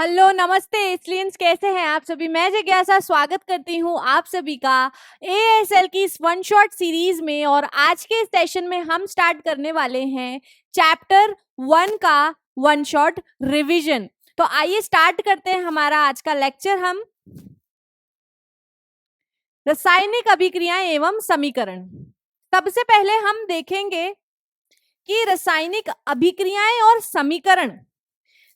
Hello नमस्ते एस्लियंस, कैसे हैं आप सभी। मैं जिज्ञासा स्वागत करती हूं आप सभी का एएसएल की इस वन शॉट सीरीज में। और आज के सेशन में हम स्टार्ट करने वाले हैं चैप्टर 1 का वन शॉट रिवीजन। तो आइए स्टार्ट करते हैं हमारा आज का लेक्चर। हम रासायनिक अभिक्रियाएं एवं समीकरण। सबसे पहले हम देखेंगे कि रासायनिक अभिक्रियाएं और समीकरण।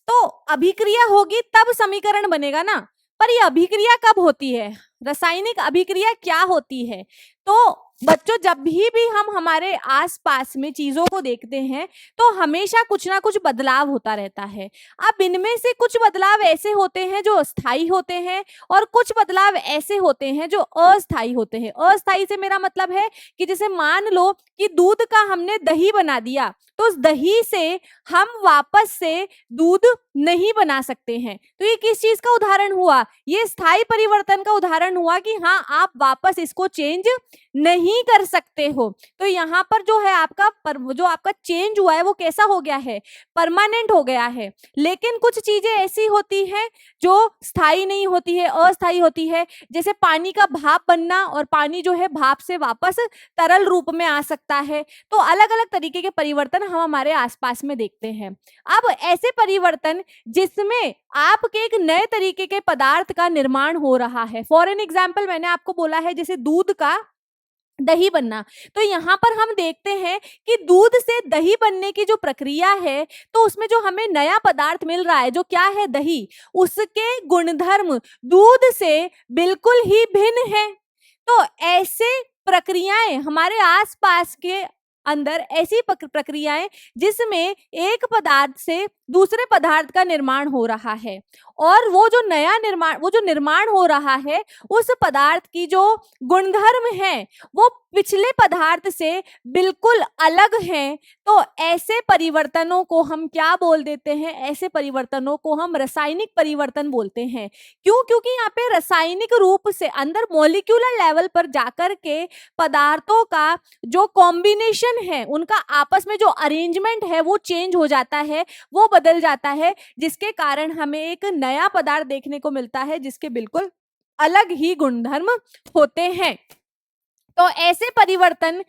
तो अभिक्रिया होगी तब समीकरण बनेगा ना, पर ये अभिक्रिया कब होती है, रासायनिक अभिक्रिया क्या होती है। तो बच्चों, जब भी हम हमारे आसपास में चीजों को देखते हैं तो हमेशा कुछ ना कुछ बदलाव होता रहता है। अब इनमें से कुछ बदलाव ऐसे होते हैं जो स्थायी होते हैं और कुछ बदलाव ऐसे होते हैं जो अस्थायी होते हैं। अस्थायी से मेरा मतलब है कि जैसे मान लो कि दूध का हमने दही बना दिया, तो उस दही से हम वापस से दूध नहीं बना सकते हैं। तो ये किस चीज का उदाहरण हुआ, ये स्थायी परिवर्तन का उदाहरण हुआ कि हाँ, आप वापस इसको चेंज नहीं कर सकते हो। तो यहाँ पर जो है जो आपका चेंज हुआ है वो कैसा हो गया है, परमानेंट हो गया है। लेकिन कुछ चीजें ऐसी होती हैं जो स्थायी नहीं होती है, अस्थायी होती है। जैसे पानी का भाप बनना, और पानी जो है भाप से वापस तरल रूप में आ सकता है। तो अलग अलग तरीके के परिवर्तन हम हमारे आसपास में देखते हैं। अब ऐसे परिवर्तन जिसमें आपके एक नए तरीके के पदार्थ का निर्माण हो रहा है। फॉर एन एग्जाम्पल मैंने आपको बोला है जैसे दूध का दही बनना। तो यहाँ पर हम देखते हैं कि दूध से दही बनने की जो प्रक्रिया है, तो उसमें जो हमें नया पदार्थ मिल रहा है जो क्या है, दही, उसके गुणधर्म दूध से बिल्कुल ही भिन्न है। तो ऐसे प्रक्रियाएं हमारे आसपास के अंदर, ऐसी प्रक्रियाएं जिसमें एक पदार्थ से दूसरे पदार्थ का निर्माण हो रहा है, और वो जो निर्माण हो रहा है उस पदार्थ की जो गुणधर्म है वो पिछले पदार्थ से बिल्कुल अलग है। तो ऐसे परिवर्तनों को हम क्या बोल देते हैं, ऐसे परिवर्तनों को हम रासायनिक परिवर्तन बोलते हैं। क्यों? क्योंकि यहाँ पे रासायनिक रूप से अंदर मॉलिक्यूलर लेवल पर जाकर के पदार्थों का जो कॉम्बिनेशन है, उनका आपस में जो अरेंजमेंट है वो चेंज हो जाता है, वो बदल जाता है, जिसके कारण हमें एक नया पदार्थ देखने को मिलता है जिसके बिल्कुल अलग ही गुणधर्म होते हैं। तो ऐसे परिवर्तन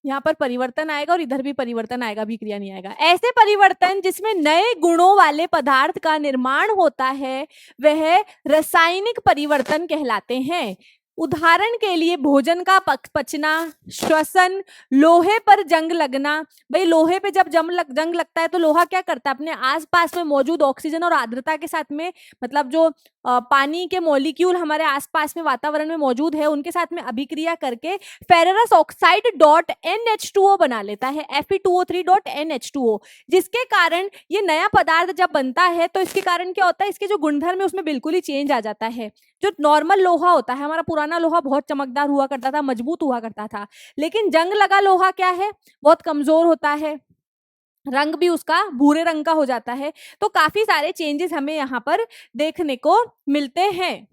यहाँ पर परिवर्तन आएगा और इधर भी परिवर्तन आएगा, अभिक्रिया नहीं आएगा। ऐसे परिवर्तन जिसमें नए गुणों वाले पदार्थ का निर्माण होता है वह रासायनिक परिवर्तन कहलाते हैं। उदाहरण के लिए भोजन का पचना, श्वसन, लोहे पर जंग लगना। भाई लोहे पे जब जंग लगता है तो लोहा क्या करता है, अपने आसपास में मौजूद ऑक्सीजन और आर्द्रता के साथ में, मतलब जो पानी के मॉलिक्यूल हमारे आसपास में वातावरण में मौजूद है उनके साथ में अभिक्रिया करके फेरस ऑक्साइड डॉट NH2O बना लेता है, Fe2O3 डॉट NH2O, जिसके कारण ये नया पदार्थ जब बनता है तो इसके कारण क्या होता है, इसके जो गुणधर्म है उसमें बिल्कुल ही चेंज आ जाता है। जो नॉर्मल लोहा होता है, हमारा पुराना लोहा बहुत चमकदार हुआ करता था, मजबूत हुआ करता था, लेकिन जंग लगा लोहा क्या है, बहुत कमजोर होता है, रंग भी उसका भूरे रंग का हो जाता है। तो काफी सारे चेंजेस हमें यहाँ पर देखने को मिलते हैं।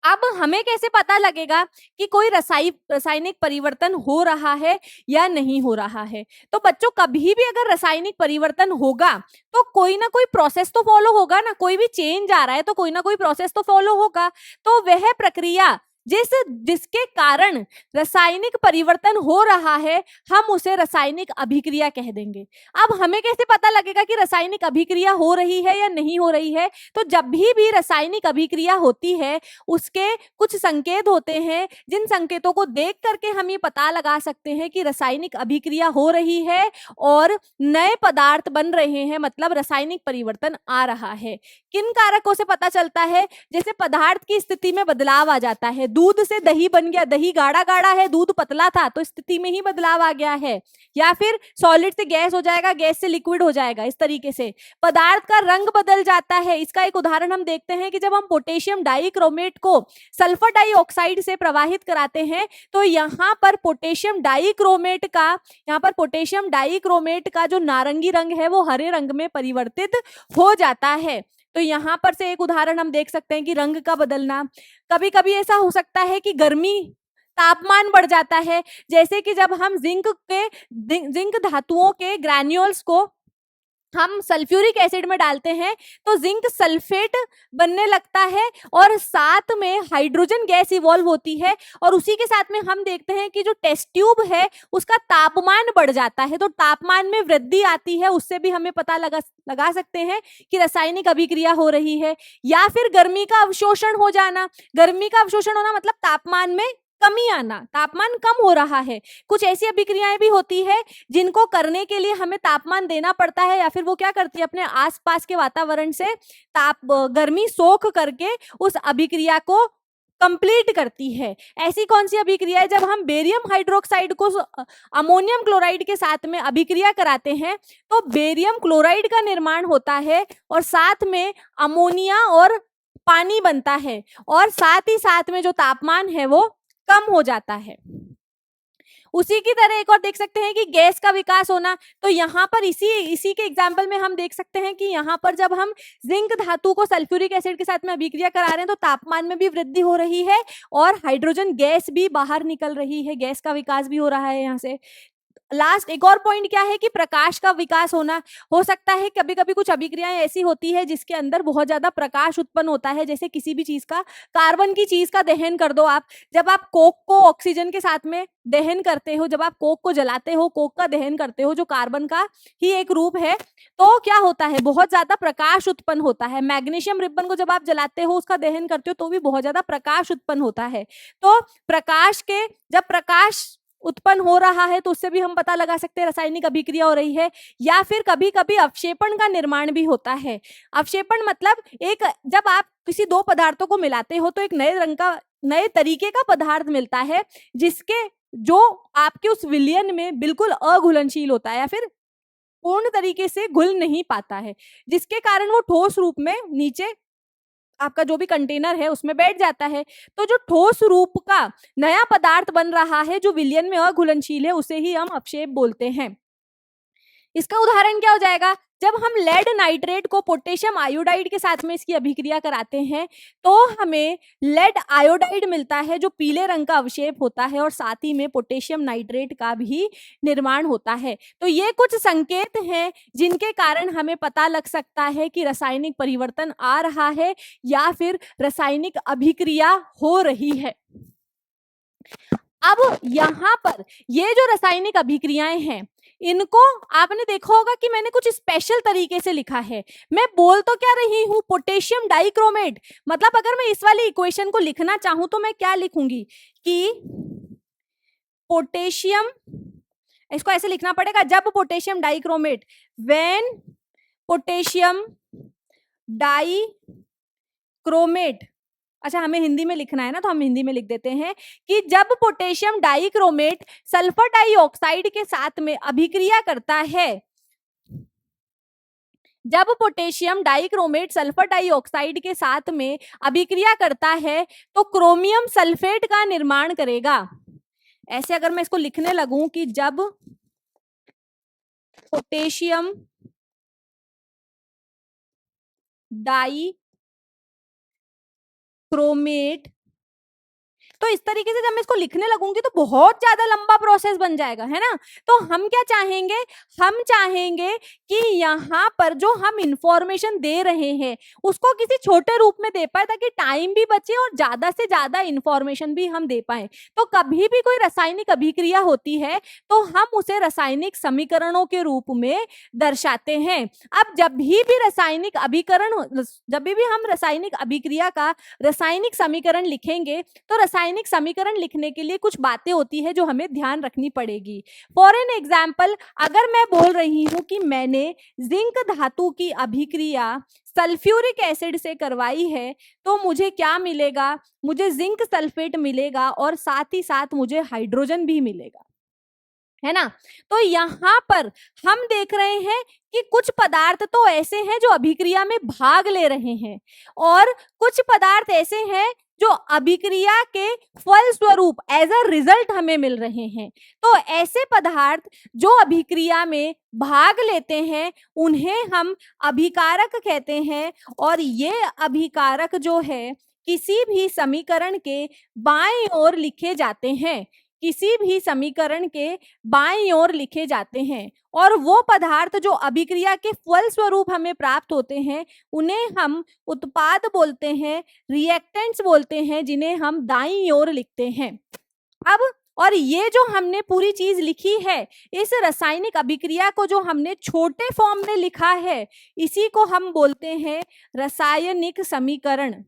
अब हमें कैसे पता लगेगा कि कोई रासायनिक परिवर्तन हो रहा है या नहीं हो रहा है। तो बच्चों, कभी भी अगर रासायनिक परिवर्तन होगा तो कोई ना कोई प्रोसेस तो फॉलो होगा ना, कोई भी चेंज आ रहा है तो कोई ना कोई प्रोसेस तो फॉलो होगा। तो वह प्रक्रिया जिसके कारण रासायनिक परिवर्तन हो रहा है हम उसे रासायनिक अभिक्रिया कह देंगे। अब हमें कैसे पता लगेगा कि रासायनिक अभिक्रिया हो रही है या नहीं हो रही है। तो जब भी रासायनिक अभिक्रिया होती है उसके कुछ संकेत होते हैं, जिन संकेतों को देख करके हम ये पता लगा सकते हैं कि रासायनिक अभिक्रिया हो रही है और नए पदार्थ बन रहे हैं, मतलब रासायनिक परिवर्तन आ रहा है। किन कारकों से पता चलता है, जैसे पदार्थ की स्थिति में बदलाव आ जाता है। दूध से दही बन गया, दही गाढ़ा गाढ़ा है, दूध पतला था, तो स्थिति में ही बदलाव आ गया है। या फिर सॉलिड से गैस हो जाएगा, गैस से लिक्विड हो जाएगा। इस तरीके से पदार्थ का रंग बदल जाता है। इसका एक उदाहरण हम देखते हैं कि जब हम पोटेशियम डाइक्रोमेट को सल्फर डाइऑक्साइड से प्रवाहित कराते हैं तो यहाँ पर पोटेशियम डाइक्रोमेट का जो नारंगी रंग है वो हरे रंग में परिवर्तित हो जाता है। तो यहाँ पर से एक उदाहरण हम देख सकते हैं कि रंग का बदलना। कभी कभी ऐसा हो सकता है कि गर्मी तापमान बढ़ जाता है। जैसे कि जब हम जिंक धातुओं के ग्रैन्यूल्स को हम सल्फ्यूरिक एसिड में डालते हैं तो जिंक सल्फेट बनने लगता है और साथ में हाइड्रोजन गैस इवॉल्व होती है, और उसी के साथ में हम देखते हैं कि जो टेस्ट ट्यूब है उसका तापमान बढ़ जाता है, तो तापमान में वृद्धि आती है। उससे भी हमें पता लगा सकते हैं कि रासायनिक अभिक्रिया हो रही है। या फिर गर्मी का अवशोषण हो जाना, गर्मी का अवशोषण होना मतलब तापमान में कमी आना, तापमान कम हो रहा है। कुछ ऐसी अभिक्रियाएं भी होती है जिनको करने के लिए हमें तापमान देना पड़ता है, या फिर वो क्या करती है अपने आसपास के वातावरण से गर्मी सोख करके उस अभिक्रिया को कंप्लीट करती है। ऐसी कौन सी अभिक्रिया है? जब हम बेरियम हाइड्रोक्साइड को अमोनियम क्लोराइड के साथ में अभिक्रिया कराते हैं तो बेरियम क्लोराइड का निर्माण होता है और साथ में अमोनिया और पानी बनता है, और साथ ही साथ में जो तापमान है वो कम हो जाता है। उसी की तरह एक और देख सकते हैं कि गैस का विकास होना, तो यहाँ पर इसी के एग्जाम्पल में हम देख सकते हैं कि यहाँ पर जब हम जिंक धातु को सल्फ्यूरिक एसिड के साथ में अभिक्रिया करा रहे हैं तो तापमान में भी वृद्धि हो रही है और हाइड्रोजन गैस भी बाहर निकल रही है, गैस का विकास भी हो रहा है यहाँ से। लास्ट एक और पॉइंट क्या है कि प्रकाश का विकास होना। हो सकता है कभी कभी कुछ अभिक्रियाएं ऐसी होती है जिसके अंदर बहुत ज्यादा प्रकाश उत्पन्न होता है, जैसे किसी भी चीज का, कार्बन की चीज का दहन कर दो आप। जब आप कोक को ऑक्सीजन के साथ में दहन करते हो, जब आप कोक को जलाते हो, कोक का दहन करते हो जो कार्बन का ही एक रूप है, तो क्या होता है, बहुत ज्यादा प्रकाश उत्पन्न होता है। मैग्नीशियम रिबन को जब आप जलाते हो, उसका दहन करते हो तो भी बहुत ज्यादा प्रकाश उत्पन्न होता है। तो जब प्रकाश उत्पन्न हो रहा है तो उससे भी हम पता लगा सकते हैं रासायनिक अभिक्रिया हो रही है। या फिर कभी कभी अवक्षेपण का निर्माण भी होता है। अवक्षेपण मतलब जब आप किसी दो पदार्थों को मिलाते हो तो एक नए तरीके का पदार्थ मिलता है जो आपके उस विलयन में बिल्कुल अघुलनशील होता है या फिर पूर्ण तरीके से घुल नहीं पाता है, जिसके कारण वो ठोस रूप में नीचे आपका जो भी कंटेनर है उसमें बैठ जाता है। तो जो ठोस रूप का नया पदार्थ बन रहा है जो विलयन में अघुलनशील है, उसे ही हम अपक्षेप बोलते हैं। इसका उदाहरण क्या हो जाएगा? जब हम लेड नाइट्रेट को पोटेशियम आयोडाइड के साथ में इसकी अभिक्रिया कराते हैं तो हमें लेड आयोडाइड मिलता है जो पीले रंग का अवक्षेप होता है, और साथ ही में पोटेशियम नाइट्रेट का भी निर्माण होता है। तो ये कुछ संकेत हैं जिनके कारण हमें पता लग सकता है कि रासायनिक परिवर्तन आ रहा है या फिर रासायनिक अभिक्रिया हो रही है। अब यहाँ पर ये जो रासायनिक अभिक्रियाएं हैं, इनको आपने देखा होगा कि मैंने कुछ स्पेशल तरीके से लिखा है। मैं बोल तो क्या रही हूं, पोटेशियम डाइक्रोमेट। मतलब अगर मैं इस वाली इक्वेशन को लिखना चाहूं तो मैं क्या लिखूंगी कि पोटेशियम, इसको ऐसे लिखना पड़ेगा, जब potassium dichromate, when potassium dichromate. अच्छा, हमें हिंदी में लिखना है ना, तो हम हिंदी में लिख देते हैं कि जब पोटेशियम डाइक्रोमेट सल्फर डाइऑक्साइड के साथ में अभिक्रिया करता है, जब पोटेशियम डाइक्रोमेट सल्फर डाइऑक्साइड के साथ में अभिक्रिया करता है तो क्रोमियम सल्फेट का निर्माण करेगा। ऐसे अगर मैं इसको लिखने लगूं कि जब पोटेशियम डाइक्रोमेट, तो इस तरीके से जब मैं इसको लिखने लगूंगी तो बहुत ज्यादा लंबा प्रोसेस बन जाएगा, है ना। तो हम क्या चाहेंगे, हम चाहेंगे कि यहाँ पर जो हम इंफॉर्मेशन दे रहे हैं उसको किसी छोटे रूप में दे पाए ताकि टाइम भी बचे और ज्यादा से ज्यादा इंफॉर्मेशन भी हम दे पाए। तो कभी भी कोई रासायनिक अभिक्रिया होती है तो हम उसे रासायनिक समीकरणों के रूप में दर्शाते हैं। अब जब भी हम रासायनिक अभिक्रिया का रासायनिक समीकरण लिखेंगे तो रासायनिक समीकरण लिखने के लिए कुछ बातें होती है जो हमें ध्यान रखनी पड़ेगी। फॉर एन एग्जाम्पल, अगर मैं बोल रही हूं कि मैंने जिंक धातु की अभिक्रिया सल्फ्यूरिक एसिड से करवाई है तो मुझे क्या मिलेगा, मुझे जिंक सल्फेट मिलेगा और साथ ही साथ मुझे हाइड्रोजन भी मिलेगा, है ना। तो यहाँ पर हम देख रहे हैं कि कुछ पदार्थ तो ऐसे हैं जो अभिक्रिया में भाग ले रहे हैं और कुछ पदार्थ ऐसे हैं जो अभिक्रिया के फल स्वरूप एज अ रिजल्ट हमें मिल रहे हैं। तो ऐसे पदार्थ जो अभिक्रिया में भाग लेते हैं उन्हें हम अभिकारक कहते हैं, और ये अभिकारक जो है किसी भी समीकरण के बाईं ओर लिखे जाते हैं, किसी भी समीकरण के बाईं ओर लिखे जाते हैं। और वो पदार्थ जो अभिक्रिया के फल स्वरूप हमें प्राप्त होते हैं उन्हें हम उत्पाद बोलते हैं, रिएक्टेंट्स बोलते हैं, जिन्हें हम दाईं ओर लिखते हैं। अब और ये जो हमने पूरी चीज लिखी है, इस रासायनिक अभिक्रिया को जो हमने छोटे फॉर्म में लिखा है, इसी को हम बोलते हैं रासायनिक समीकरण।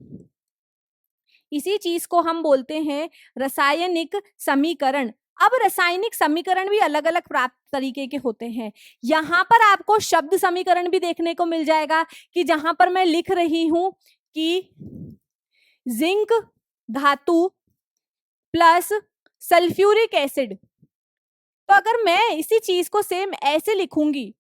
इसी चीज को हम बोलते हैं रासायनिक समीकरण। अब रासायनिक समीकरण भी अलग अलग प्राप्त तरीके के होते हैं। यहाँ पर आपको शब्द समीकरण भी देखने को मिल जाएगा कि जहां पर मैं लिख रही हूं कि जिंक धातु प्लस सल्फ्यूरिक एसिड, तो अगर मैं इसी चीज को सेम ऐसे लिखूंगी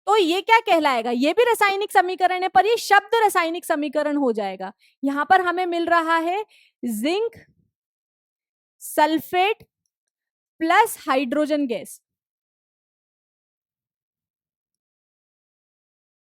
तो ये क्या कहलाएगा, ये भी रासायनिक समीकरण है, पर ये शब्द रासायनिक समीकरण हो जाएगा। यहां पर हमें मिल रहा है zinc sulphate plus hydrogen gas.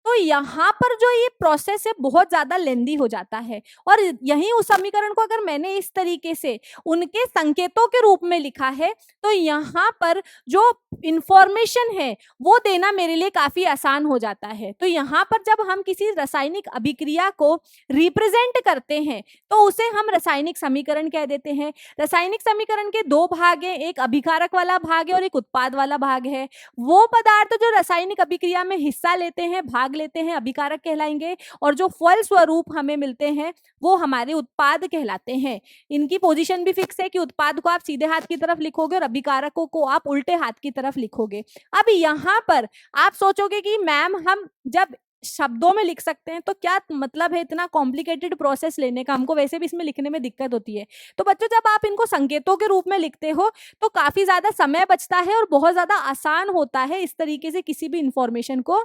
तो यहाँ पर जो ये प्रोसेस है बहुत ज्यादा लेंदी हो जाता है। और यही उस समीकरण को अगर मैंने इस तरीके से उनके संकेतों के रूप में लिखा है तो यहाँ पर जो इंफॉर्मेशन है वो देना मेरे लिए काफी आसान हो जाता है। तो यहाँ पर जब हम किसी रासायनिक अभिक्रिया को रिप्रेजेंट करते हैं तो उसे हम रासायनिक समीकरण कह देते हैं। रासायनिक समीकरण के दो भाग हैं, एक अभिकारक वाला भाग है और एक उत्पाद वाला भाग है। वो पदार्थ जो रासायनिक अभिक्रिया में हिस्सा लेते हैं, भाग लेते हैं, अभिकारक कहलाएंगे, और जो फल स्वरूप हमें मिलते हैं वो हमारे उत्पाद कहलाते हैं। इनकी पोजीशन भी फिक्स है कि उत्पाद को आप सीधे हाथ की तरफ लिखोगे और अभिकारकों को आप उल्टे हाथ की तरफ लिखोगे। अब यहाँ पर आप सोचोगे कि मैम हम जब शब्दों में लिख सकते हैं तो क्या मतलब है इतना कॉम्प्लिकेटेड प्रोसेस लेने का, हमको वैसे भी इसमें लिखने में दिक्कत होती है। तो बच्चों जब आप इनको संकेतों के रूप में लिखते हो तो काफी ज्यादा समय बचता है और बहुत ज्यादा आसान होता है इस तरीके से किसी भी इंफॉर्मेशन को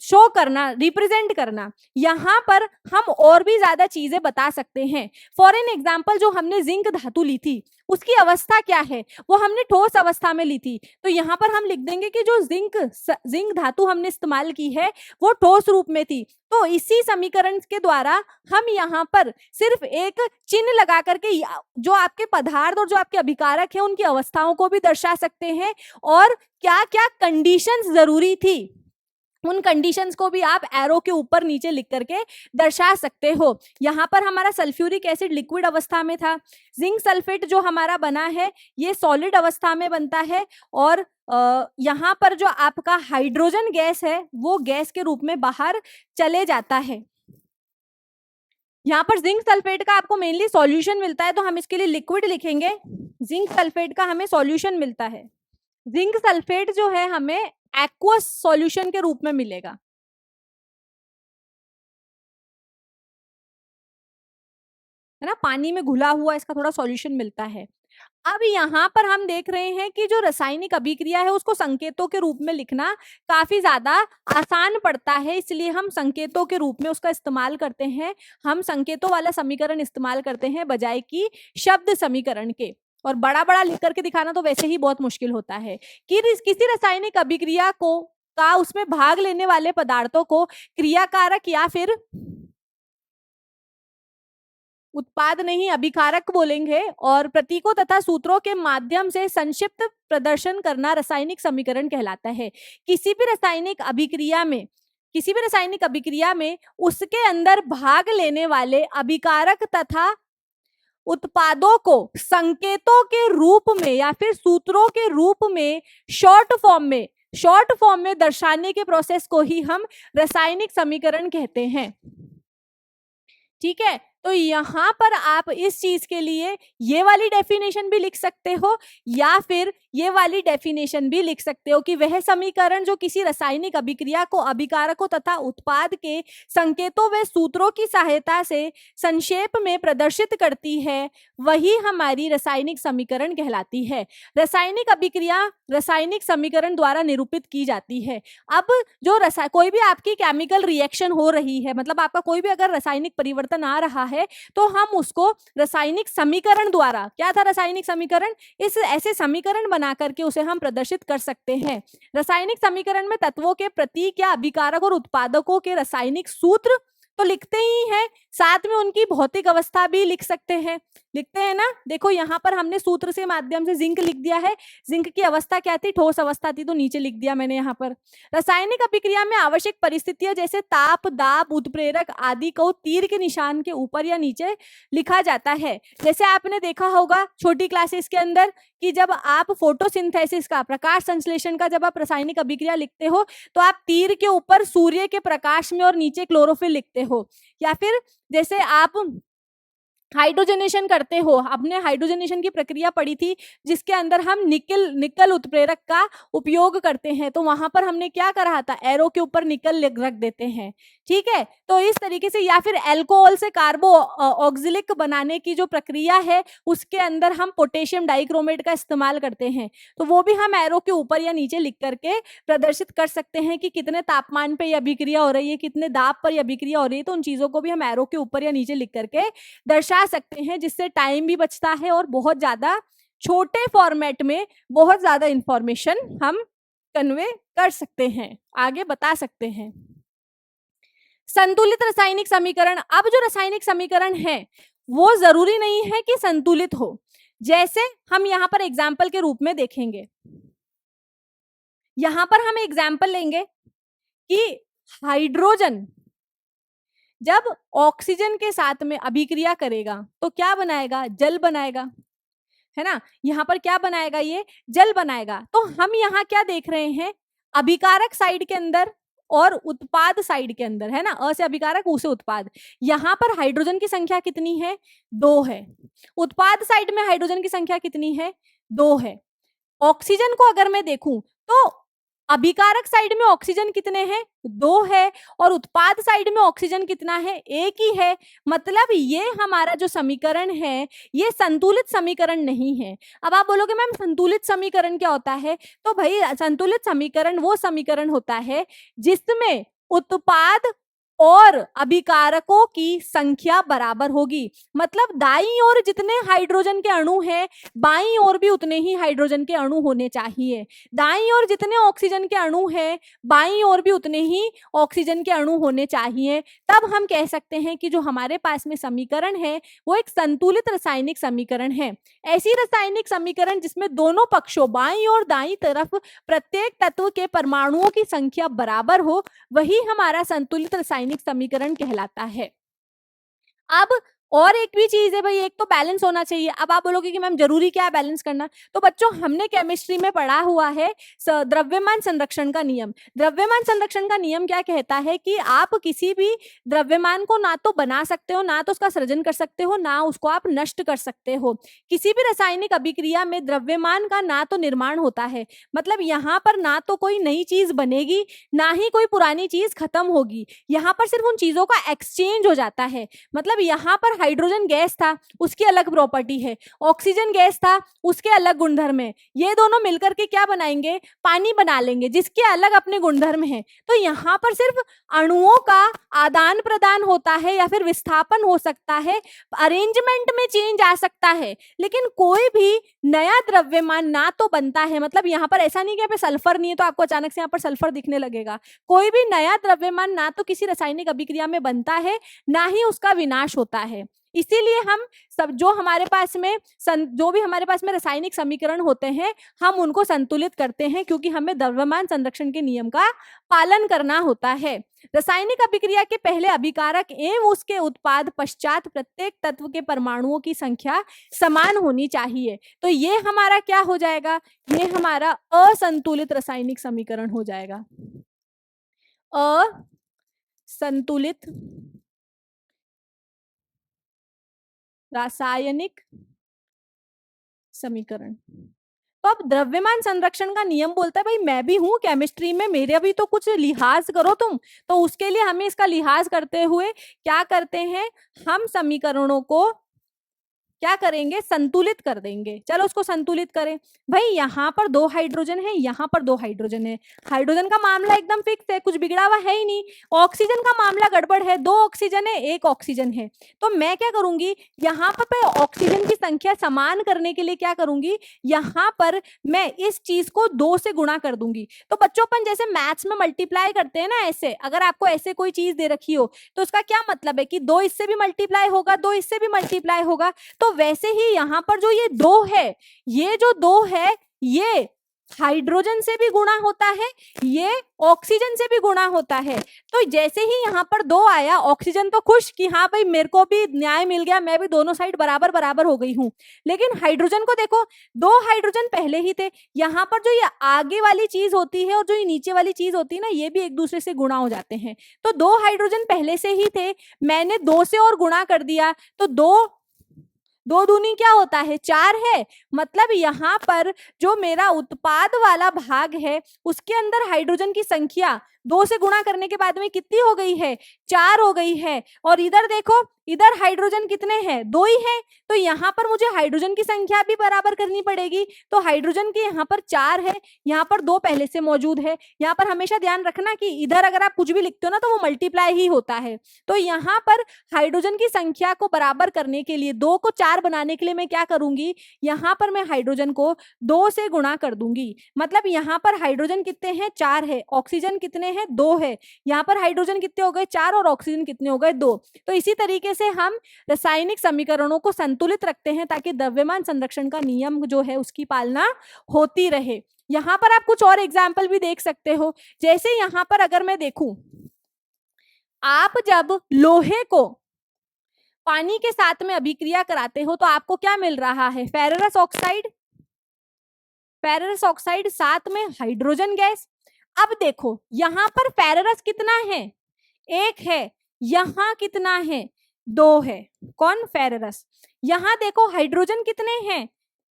शो करना, रिप्रेजेंट करना। यहाँ पर हम और भी ज्यादा चीजें बता सकते हैं। फॉर एन एग्जाम्पल, जो हमने जिंक धातु ली थी उसकी अवस्था क्या है, वो हमने ठोस अवस्था में ली थी। तो यहाँ पर हम लिख देंगे कि जो जिंक धातु हमने इस्तेमाल की है वो ठोस रूप में थी। तो इसी समीकरण के द्वारा हम यहाँ पर सिर्फ एक चिन्ह लगा करके जो आपके पदार्थ और जो आपके अभिकारक है उनकी अवस्थाओं को भी दर्शा सकते हैं, और क्या क्या कंडीशंस जरूरी थी उन कंडीशंस को भी आप एरो के ऊपर नीचे लिख करके दर्शा सकते हो। यहाँ पर हमारा सल्फ्यूरिक एसिड लिक्विड अवस्था में था, जिंक सल्फेट जो हमारा बना है ये सॉलिड अवस्था में बनता है, और यहाँ पर जो आपका हाइड्रोजन गैस है वो गैस के रूप में बाहर चले जाता है। यहाँ पर जिंक सल्फेट का आपको मेनली सॉल्यूशन मिलता है तो हम इसके लिए लिक्विड लिखेंगे। जिंक सल्फेट का हमें सॉल्यूशन मिलता है। जिंक सल्फेट जो है हमें एक्वस सॉल्यूशन के रूप में मिलेगा। है ना, पानी में घुला हुआ इसका थोड़ा सॉल्यूशन मिलता है। अब यहाँ पर हम देख रहे हैं कि जो रासायनिक अभिक्रिया है उसको संकेतों के रूप में लिखना काफी ज्यादा आसान पड़ता है, इसलिए हम संकेतों के रूप में उसका इस्तेमाल करते हैं। हम संकेतों वाला समीकरण इस्तेमाल करते हैं बजाय कि शब्द समीकरण के। और बड़ा बड़ा लिख करके दिखाना तो वैसे ही बहुत मुश्किल होता है कि किसी रासायनिक अभिक्रिया को का उसमें भाग लेने वाले पदार्थों को क्रियाकारक या फिर उत्पाद नहीं अभिकारक बोलेंगे, और प्रतीकों तथा सूत्रों के माध्यम से संक्षिप्त प्रदर्शन करना रासायनिक समीकरण कहलाता है। किसी भी रासायनिक अभिक्रिया में उसके अंदर भाग लेने वाले अभिकारक तथा उत्पादों को संकेतों के रूप में या फिर सूत्रों के रूप में शॉर्ट फॉर्म में दर्शाने के प्रोसेस को ही हम रासायनिक समीकरण कहते हैं। ठीक है, तो यहाँ पर आप इस चीज के लिए ये वाली डेफिनेशन भी लिख सकते हो या फिर ये वाली डेफिनेशन भी लिख सकते हो कि वह समीकरण जो किसी रासायनिक अभिक्रिया को अभिकारकों तथा उत्पाद के संकेतों व सूत्रों की सहायता से संक्षेप में प्रदर्शित करती है वही हमारी रासायनिक समीकरण कहलाती है। रासायनिक अभिक्रिया रासायनिक समीकरण द्वारा निरूपित की जाती है। अब जो कोई भी आपकी केमिकल रिएक्शन हो रही है, मतलब आपका कोई भी अगर रासायनिक परिवर्तन आ रहा है तो हम उसको रासायनिक समीकरण द्वारा, क्या था रासायनिक समीकरण, इस ऐसे समीकरण बना करके उसे हम प्रदर्शित कर सकते हैं। रासायनिक समीकरण में तत्वों के प्रतीक या अभिकारक और उत्पादकों के रासायनिक सूत्र तो लिखते ही हैं, साथ में उनकी भौतिक अवस्था भी लिख सकते हैं, लिखते हैं ना। देखो यहाँ पर हमने सूत्र से माध्यम से जिंक लिख दिया है, जिंक की अवस्था क्या थी, ठोस अवस्था थी, तो नीचे लिख दिया मैंने यहाँ पर। रासायनिक अभिक्रिया में आवश्यक परिस्थितियां जैसे ताप, दाब, उत्प्रेरक आदि को तीर के निशान के ऊपर या नीचे लिखा जाता है। जैसे आपने देखा होगा छोटी क्लासेस के अंदर कि जब आप फोटोसिंथेसिस का, प्रकाश संश्लेषण का, जब आप रासायनिक अभिक्रिया लिखते हो तो आप तीर के ऊपर सूर्य के प्रकाश में और नीचे क्लोरोफिल लिखते हो। या फिर जैसे आप हाइड्रोजनेशन करते हो, आपने हाइड्रोजनेशन की प्रक्रिया पढ़ी थी जिसके अंदर हम निकल उत्प्रेरक का उपयोग करते हैं, तो वहां पर हमने क्या करा था, एरो के ऊपर निकल रख देते हैं, ठीक है। तो इस तरीके से, या फिर अल्कोहल से कार्बो ऑक्सिलिक बनाने की जो प्रक्रिया है उसके अंदर हम पोटेशियम डाइक्रोमेट का इस्तेमाल करते हैं, तो वो भी हम एरो के ऊपर या नीचे लिख करके प्रदर्शित कर सकते हैं कि कितने तापमान पे यह अभिक्रिया हो रही है, कितने दाब पर यह अभिक्रिया हो रही है। तो उन चीजों को भी हम एरो के ऊपर या नीचे लिख करके दर्शा सकते हैं, जिससे टाइम भी बचता है और बहुत ज्यादा छोटे फॉर्मेट में बहुत ज्यादा इंफॉर्मेशन हम कन्वे कर सकते हैं, आगे बता सकते हैं। संतुलित रासायनिक समीकरण। अब जो रासायनिक समीकरण है वो जरूरी नहीं है कि संतुलित हो, जैसे हम यहां पर एग्जाम्पल के रूप में देखेंगे। यहां पर हम एग्जाम्पल लेंगे कि हाइड्रोजन जब ऑक्सीजन के साथ में अभिक्रिया करेगा तो क्या बनाएगा, जल बनाएगा, है ना। यहाँ पर क्या बनाएगा, ये जल बनाएगा। तो हम यहाँ क्या देख रहे हैं, अभिकारक साइड के अंदर और उत्पाद साइड के अंदर, है ना, अ से अभिकारक, उ से उत्पाद। यहाँ पर हाइड्रोजन की संख्या कितनी है, 2 है। उत्पाद साइड में हाइड्रोजन की संख्या कितनी है, 2 है। ऑक्सीजन को अगर मैं देखूं तो अभिकारक साइड में ऑक्सीजन कितने हैं, 2 है, और उत्पाद साइड में ऑक्सीजन कितना है, 1 ही है। मतलब ये हमारा जो समीकरण है ये संतुलित समीकरण नहीं है। अब आप बोलोगे मैम संतुलित समीकरण क्या होता है, तो भाई संतुलित समीकरण वो समीकरण होता है जिसमें उत्पाद और अभिकारकों की संख्या बराबर होगी। मतलब दाईं ओर जितने हाइड्रोजन के अणु हैं बाईं ओर भी उतने ही हाइड्रोजन के अणु होने चाहिए। दाईं ओर जितने ऑक्सीजन के अणु हैं बाईं ओर भी उतने ही ऑक्सीजन के अणु होने चाहिए। तब हम कह सकते हैं कि जो हमारे पास में समीकरण है वो एक संतुलित रासायनिक समीकरण है। ऐसी रासायनिक समीकरण जिसमें दोनों पक्षों बाईं और दाईं तरफ प्रत्येक तत्व के परमाणुओं की संख्या बराबर हो, वही हमारा संतुलित रासायनिक समीकरण कहलाता है। अब और एक भी चीज है भाई, एक तो बैलेंस होना चाहिए। अब आप बोलोगे कि मैम जरूरी क्या है बैलेंस करना, तो बच्चों हमने केमिस्ट्री में पढ़ा हुआ है द्रव्यमान संरक्षण का नियम। द्रव्यमान संरक्षण का नियम क्या कहता है कि आप किसी भी द्रव्यमान को ना तो बना सकते हो, ना तो उसका सृजन कर सकते हो, ना उसको आप नष्ट कर सकते हो। किसी भी रासायनिक अभिक्रिया में द्रव्यमान का ना तो निर्माण होता है, मतलब यहाँ पर ना तो कोई नई चीज बनेगी ना ही कोई पुरानी चीज खत्म होगी, यहाँ पर सिर्फ उन चीजों का एक्सचेंज हो जाता है। मतलब यहाँ पर हाइड्रोजन गैस था उसकी अलग प्रॉपर्टी है, ऑक्सीजन गैस था उसके अलग गुणधर्म है, ये दोनों मिलकर के क्या बनाएंगे, पानी बना लेंगे जिसके अलग अपने गुणधर्म है। तो यहाँ पर सिर्फ अणुओं का आदान प्रदान होता है या फिर विस्थापन हो सकता है, अरेंजमेंट में चेंज आ सकता है, लेकिन कोई भी नया द्रव्यमान ना तो बनता है। मतलब यहाँ पर ऐसा नहीं कि यहाँ पे सल्फर नहीं है तो आपको अचानक से यहाँ पर सल्फर दिखने लगेगा। कोई भी नया द्रव्यमान ना तो किसी रासायनिक अभिक्रिया में बनता है ना ही उसका विनाश होता है। इसीलिए हम सब जो भी हमारे पास में रासायनिक समीकरण होते हैं हम उनको संतुलित करते हैं, क्योंकि हमें द्रव्यमान संरक्षण के नियम का पालन करना होता है। रासायनिक अभिक्रिया के पहले अभिकारक एवं उसके उत्पाद पश्चात प्रत्येक तत्व के परमाणुओं की संख्या समान होनी चाहिए। तो ये हमारा क्या हो जाएगा, ये हमारा असंतुलित रासायनिक समीकरण हो जाएगा। असंतुलित रासायनिक समीकरण। तो अब द्रव्यमान संरक्षण का नियम बोलता है भाई मैं भी हूं केमिस्ट्री में, मेरे भी तो कुछ लिहाज करो तुम। तो उसके लिए हमें इसका लिहाज करते हुए क्या करते हैं, हम समीकरणों को क्या करेंगे, संतुलित कर देंगे। चलो उसको संतुलित करें। भाई यहाँ पर 2 हाइड्रोजन है, यहाँ पर 2 हाइड्रोजन है। हाइड्रोजन का मामला एकदम फिक्स है, कुछ बिगड़ा हुआ है ही नहीं। ऑक्सीजन का मामला गड़बड़ है, 2 ऑक्सीजन है, 1 ऑक्सीजन है। तो मैं क्या करूंगी, यहाँ पर ऑक्सीजन की संख्या समान करने के लिए क्या करूंगी, यहाँ पर मैं इस चीज को 2 से गुणा कर दूंगी। तो बच्चों अपन जैसे मैथ्स में मल्टीप्लाई करते हैं ना, ऐसे अगर आपको ऐसे कोई चीज दे रखी हो तो उसका क्या मतलब है कि 2 इससे भी मल्टीप्लाई होगा, 2 इससे भी मल्टीप्लाई होगा। तो वैसे ही यहाँ पर जो ये 2 है, ये जो 2 है, ये हाइड्रोजन से भी गुणा होता है, ये ऑक्सीजन से भी गुणा होता है। तो जैसे ही यहाँ पर 2 आया, ऑक्सीजन तो खुश कि हाँ भाई मेरे को भी न्याय मिल गया, मैं भी दोनों साइड बराबर बराबर हो गई हूं। लेकिन हाइड्रोजन को देखो, 2 हाइड्रोजन पहले ही थे। यहाँ पर जो ये आगे वाली चीज होती है और जो ये नीचे वाली चीज होती है ना, ये भी एक दूसरे से गुणा हो जाते हैं। तो 2 हाइड्रोजन पहले से ही थे, मैंने 2 से और गुणा कर दिया, तो 2 दूनी क्या होता है, 4 है। मतलब यहाँ पर जो मेरा उत्पाद वाला भाग है, उसके अंदर हाइड्रोजन की संख्या 2 से गुणा करने के बाद में कितनी हो गई है, 4 हो गई है। और इधर देखो, इधर हाइड्रोजन कितने हैं, 2 ही हैं। तो यहाँ पर मुझे हाइड्रोजन की संख्या भी बराबर करनी पड़ेगी। तो हाइड्रोजन की यहाँ पर 4 है, यहाँ पर 2 पहले से मौजूद है। यहाँ पर हमेशा ध्यान रखना कि इधर अगर आप कुछ भी लिखते हो ना, तो वो मल्टीप्लाई ही होता है। तो यहाँ पर हाइड्रोजन की संख्या को बराबर करने के लिए, 2 को 4 बनाने के लिए मैं क्या करूंगी, यहाँ पर मैं हाइड्रोजन को 2 से गुणा कर दूंगी। मतलब यहाँ पर हाइड्रोजन कितने हैं, 4 है, ऑक्सीजन कितने हैं, 2 है। यहाँ पर हाइड्रोजन कितने हो गए, 4, और ऑक्सीजन कितने हो गए, 2। तो इसी तरीके से हम रासायनिक समीकरणों को संतुलित रखते हैं ताकि द्रव्यमान संरक्षण का नियम जो है उसकी पालना होती रहे। यहाँ पर आप कुछ और एग्जाम्पल भी देख सकते हो। जैसे यहाँ पर अगर मैं देखूं, आप जब लोहे को पानी के साथ में अभिक्रिया कराते हो तो आपको क्या मिल रहा है, फेरस ऑक्साइड, फेरस ऑक्साइड, साथ में हाइड्रोजन गैस। अब देखो यहां पर फेरस कितना है, 1 है, यहां कितना है, 2 है। कौन, फेरस। यहां देखो हाइड्रोजन कितने हैं,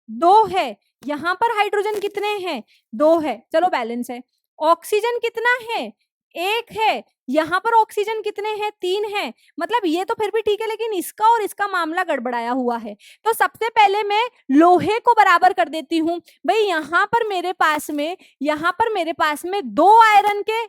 2 है, यहां पर हाइड्रोजन कितने हैं, 2 है, चलो बैलेंस है। ऑक्सीजन कितना है, 1 है, यहां पर ऑक्सीजन कितने हैं, 3 है। मतलब ये तो फिर भी ठीक है, लेकिन इसका और इसका मामला गड़बड़ाया हुआ है। तो सबसे पहले मैं लोहे को बराबर कर देती हूं। भाई यहाँ पर मेरे पास में, यहाँ पर मेरे पास में 2 आयरन के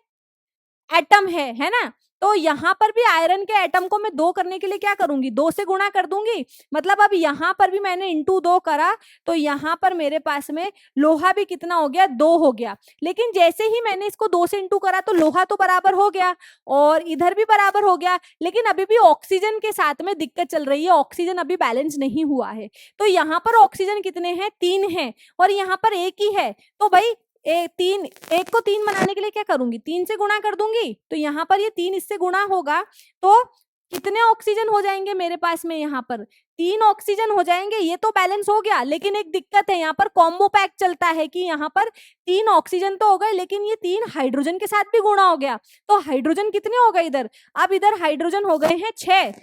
एटम है ना। तो यहाँ पर भी आयरन के एटम को मैं 2 करने के लिए क्या करूंगी, 2 से गुणा कर दूंगी। मतलब अब यहाँ पर भी मैंने इंटू 2 करा, तो यहाँ पर मेरे पास में लोहा भी कितना हो गया, 2 हो गया। लेकिन जैसे ही मैंने इसको 2 से इंटू करा तो लोहा तो बराबर हो गया और इधर भी बराबर हो गया। लेकिन अभी भी ऑक्सीजन के साथ में दिक्कत चल रही है, ऑक्सीजन अभी बैलेंस नहीं हुआ है। तो यहाँ पर ऑक्सीजन कितने हैं, 3 है, और यहाँ पर 1 ही है। तो भाई 1 को 3 बनाने के लिए क्या करूंगी, 3 से गुणा कर दूंगी। तो यहाँ पर ये 3 इससे गुणा होगा तो कितने ऑक्सीजन हो जाएंगे मेरे पास में, यहाँ पर 3 ऑक्सीजन हो जाएंगे। ये तो बैलेंस हो गया, लेकिन एक दिक्कत है, यहाँ पर कॉम्बो पैक चलता है कि यहाँ पर 3 ऑक्सीजन तो हो गए, लेकिन ये 3 हाइड्रोजन के साथ भी गुणा हो गया। तो हाइड्रोजन कितने हो गए इधर, अब इधर हाइड्रोजन हो गए हैं 6,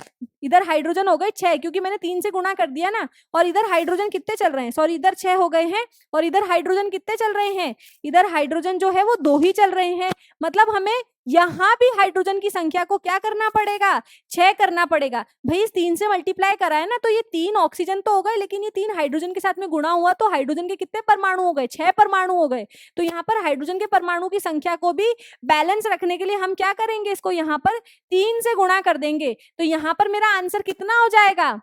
इधर हाइड्रोजन हो गए 6, क्योंकि मैंने 3 से गुणा कर दिया ना। और इधर हाइड्रोजन कितने चल रहे हैं, सॉरी इधर 6 हो गए हैं, और इधर हाइड्रोजन कितने चल रहे हैं, इधर हाइड्रोजन जो है वो 2 ही चल रहे हैं। मतलब हमें यहाँ भी हाइड्रोजन की संख्या को क्या करना पड़ेगा, 6 करना पड़ेगा। भाई इस 3 से मल्टीप्लाई करा है ना, तो ये 3 ऑक्सीजन तो हो गए, लेकिन ये 3 हाइड्रोजन के साथ में गुणा हुआ, तो हाइड्रोजन के कितने परमाणु हो गए, 6 परमाणु हो गए। तो यहाँ पर हाइड्रोजन के परमाणु की संख्या को भी बैलेंस रखने के लिए हम क्या करेंगे, इसको यहाँ पर 3 से गुणा कर देंगे। तो यहाँ पर मेरा आंसर कितना हो जाएगा,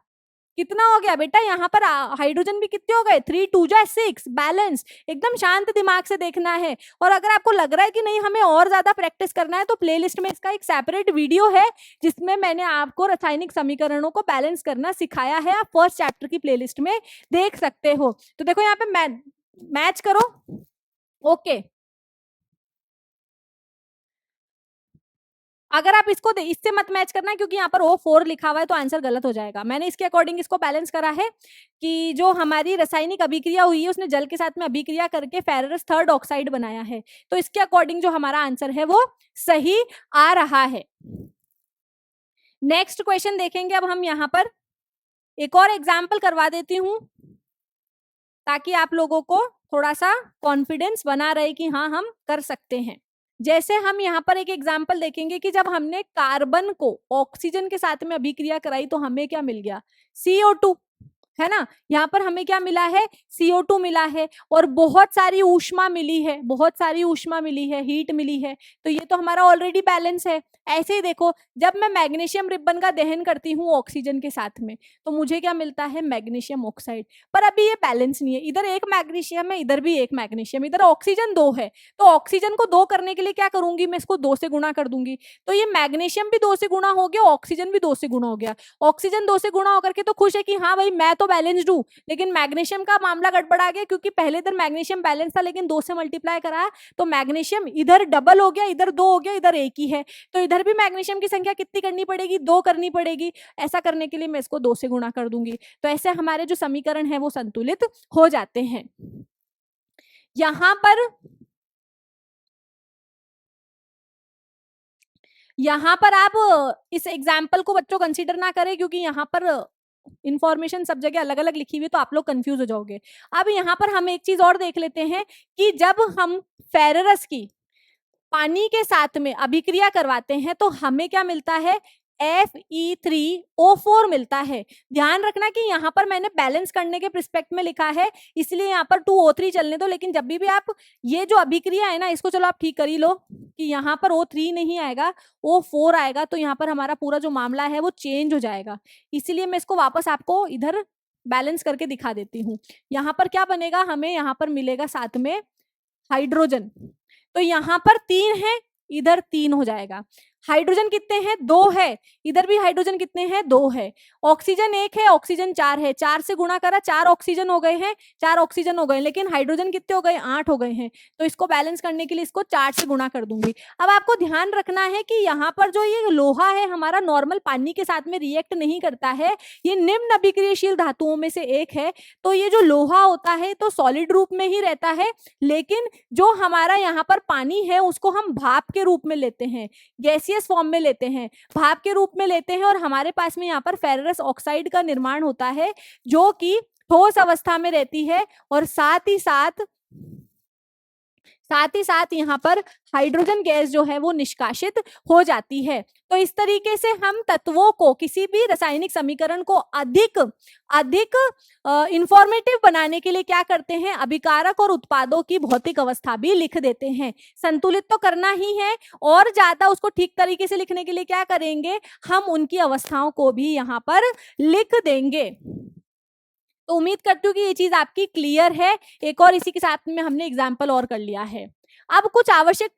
कितना हो गया बेटा, यहाँ पर हाइड्रोजन भी कितने हो गए, 3 2 जा 6, बैलेंस। एकदम शांत दिमाग से देखना है। और अगर आपको लग रहा है कि नहीं हमें और ज्यादा प्रैक्टिस करना है, तो प्लेलिस्ट में इसका एक सेपरेट वीडियो है जिसमें मैंने आपको रासायनिक समीकरणों को बैलेंस करना सिखाया है, आप फर्स्ट चैप्टर की प्लेलिस्ट में देख सकते हो। तो देखो यहाँ पे मैच करो, ओके। अगर आप इसको इससे मत मैच करना, क्योंकि यहाँ पर O4 लिखा हुआ है तो आंसर गलत हो जाएगा। मैंने इसके अकॉर्डिंग इसको बैलेंस करा है कि जो हमारी रासायनिक अभिक्रिया हुई है उसने जल के साथ में अभिक्रिया करके फेरस 3rd ऑक्साइड बनाया है। तो इसके अकॉर्डिंग जो हमारा आंसर है वो सही आ रहा है। नेक्स्ट क्वेश्चन देखेंगे अब हम। यहाँ पर एक और एग्जाम्पल करवा देती हूँ ताकि आप लोगों को थोड़ा सा कॉन्फिडेंस बना रहे कि हाँ हम कर सकते हैं। जैसे हम यहाँ पर एक एग्जाम्पल देखेंगे कि जब हमने कार्बन को ऑक्सीजन के साथ में अभिक्रिया कराई तो हमें क्या मिल गया, CO2। है ना। यहाँ पर हमें क्या मिला है, CO2 मिला है और बहुत सारी ऊष्मा मिली है, बहुत सारी ऊष्मा मिली है, हीट मिली है। तो ये तो हमारा ऑलरेडी बैलेंस है। ऐसे ही देखो, जब मैं मैग्नीशियम रिबन का दहन करती हूँ ऑक्सीजन के साथ में, तो मुझे क्या मिलता है, मैग्नीशियम ऑक्साइड। पर अभी ये बैलेंस नहीं है, इधर एक मैग्नीशियम है, इधर भी एक मैग्नीशियम, इधर ऑक्सीजन 2 है। तो ऑक्सीजन को 2 करने के लिए क्या करूंगी, मैं इसको 2 से गुणा कर दूंगी। तो ये मैग्नीशियम भी 2 से गुणा हो गया, ऑक्सीजन भी 2 से गुणा हो गया। ऑक्सीजन 2 से गुणा होकर के तो खुश है कि हाँ भाई मैं तो बैलेंस्ड हूँ, लेकिन मैग्नीशियम का मामला गड़बड़ा गया, क्योंकि पहले इधर मैग्नीशियम बैलेंस था, लेकिन 2 से मल्टीप्लाई कराया तो मैग्नीशियम इधर डबल हो गया, इधर 2 हो गया, इधर 1 ही है। तो इधर भी मैग्नीशियम की संख्या कितनी करनी पड़ेगी, 2 करनी पड़ेगी। ऐसा करने के लिए मैं इसको 2 से गुणा कर दूंगी। तो ऐसे हमारे जो समीकरण है वो संतुलित हो जाते हैं। यहाँ पर आप इस एग्जाम्पल को बच्चों कंसीडर ना करें, क्योंकि यहाँ पर इंफॉर्मेशन सब जगह अलग अलग लिखी हुई है, तो आप लोग कंफ्यूज हो जाओगे। अब यहाँ पर हम एक चीज और देख लेते हैं कि जब हम फेररस की पानी के साथ में अभिक्रिया करवाते हैं तो हमें क्या मिलता है, Fe3O4 मिलता है। ध्यान रखना कि यहाँ पर मैंने बैलेंस करने के प्रिस्पेक्ट में लिखा है, इसलिए यहाँ पर 2O3 चलने दो। लेकिन जब भी आप ये जो अभिक्रिया है ना, इसको चलो आप ठीक कर ही लो कि यहाँ पर O3 नहीं आएगा, O4 आएगा। तो यहाँ पर हमारा पूरा जो मामला है वो चेंज हो जाएगा। इसीलिए मैं इसको वापस आपको इधर बैलेंस करके दिखा देती हूँ। यहाँ पर क्या बनेगा, हमें यहाँ पर मिलेगा साथ में हाइड्रोजन। तो यहाँ पर 3 है, इधर 3 हो जाएगा। हाइड्रोजन कितने हैं, 2 है, इधर भी हाइड्रोजन कितने हैं, 2 है। ऑक्सीजन 1 है, ऑक्सीजन 4 है, 4 से गुणा करा, 4 ऑक्सीजन हो गए हैं, 4 ऑक्सीजन हो गए, लेकिन हाइड्रोजन कितने हो गए, 8 हो गए हैं। तो इसको बैलेंस करने के लिए इसको 4 से गुणा कर दूंगी। अब आपको ध्यान रखना है कि यहाँ पर जो ये लोहा है हमारा नॉर्मल पानी के साथ में रिएक्ट नहीं करता है, ये निम्न अभिक्रियाशील धातुओं में से एक है। तो ये जो लोहा होता है तो सॉलिड रूप में ही रहता है, लेकिन जो हमारा यहाँ पर पानी है उसको हम भाप के रूप में लेते हैं, गैसियस फॉर्म में लेते हैं, भाप के रूप में लेते हैं। और हमारे पास में यहाँ पर फेररस ऑक्साइड का निर्माण होता है, जो कि ठोस अवस्था में रहती है, और साथ ही साथ यहाँ पर हाइड्रोजन गैस जो है वो निष्कासित हो जाती है। तो इस तरीके से हम तत्वों को, किसी भी रासायनिक समीकरण को अधिक इंफॉर्मेटिव बनाने के लिए क्या करते हैं, अभिकारक और उत्पादों की भौतिक अवस्था भी लिख देते हैं। संतुलित तो करना ही है, और ज्यादा उसको ठीक तरीके से लिखने के लिए क्या करेंगे, हम उनकी अवस्थाओं को भी यहाँ पर लिख देंगे। तो उम्मीद करती हूँ कि ये चीज आपकी क्लियर है। एक और इसी के साथ में हमने एग्जाम्पल और कर लिया है। अब कुछ आवश्यक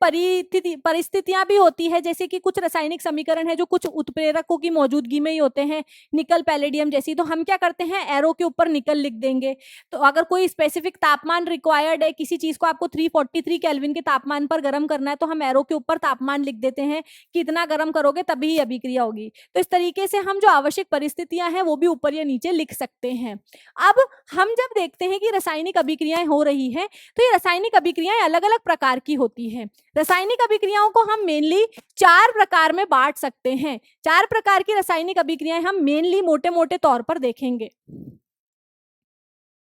परिस्थितियां भी होती है, जैसे कि कुछ रासायनिक समीकरण है जो कुछ उत्प्रेरकों की मौजूदगी में ही होते हैं, निकल पैलेडियम जैसी। तो हम क्या करते हैं, एरो के ऊपर निकल लिख देंगे। तो अगर कोई स्पेसिफिक तापमान रिक्वायर्ड है, किसी चीज को आपको 343 केल्विन के तापमान पर गर्म करना है, तो हम एरो के ऊपर तापमान लिख देते हैं, कितना गर्म करोगे तभी अभिक्रिया होगी। तो इस तरीके से हम जो आवश्यक परिस्थितियां हैं वो भी ऊपर या नीचे लिख सकते हैं। अब हम जब देखते हैं कि रासायनिक अभिक्रियाएं हो रही है, तो ये रासायनिक अभिक्रियाएं अलग अलग प्रकार की होती है। रासायनिक अभिक्रियाओं को हम मेनली 4 प्रकार में बांट सकते हैं। 4 प्रकार की रासायनिक अभिक्रियाएं हम मेनली मोटे मोटे तौर पर देखेंगे।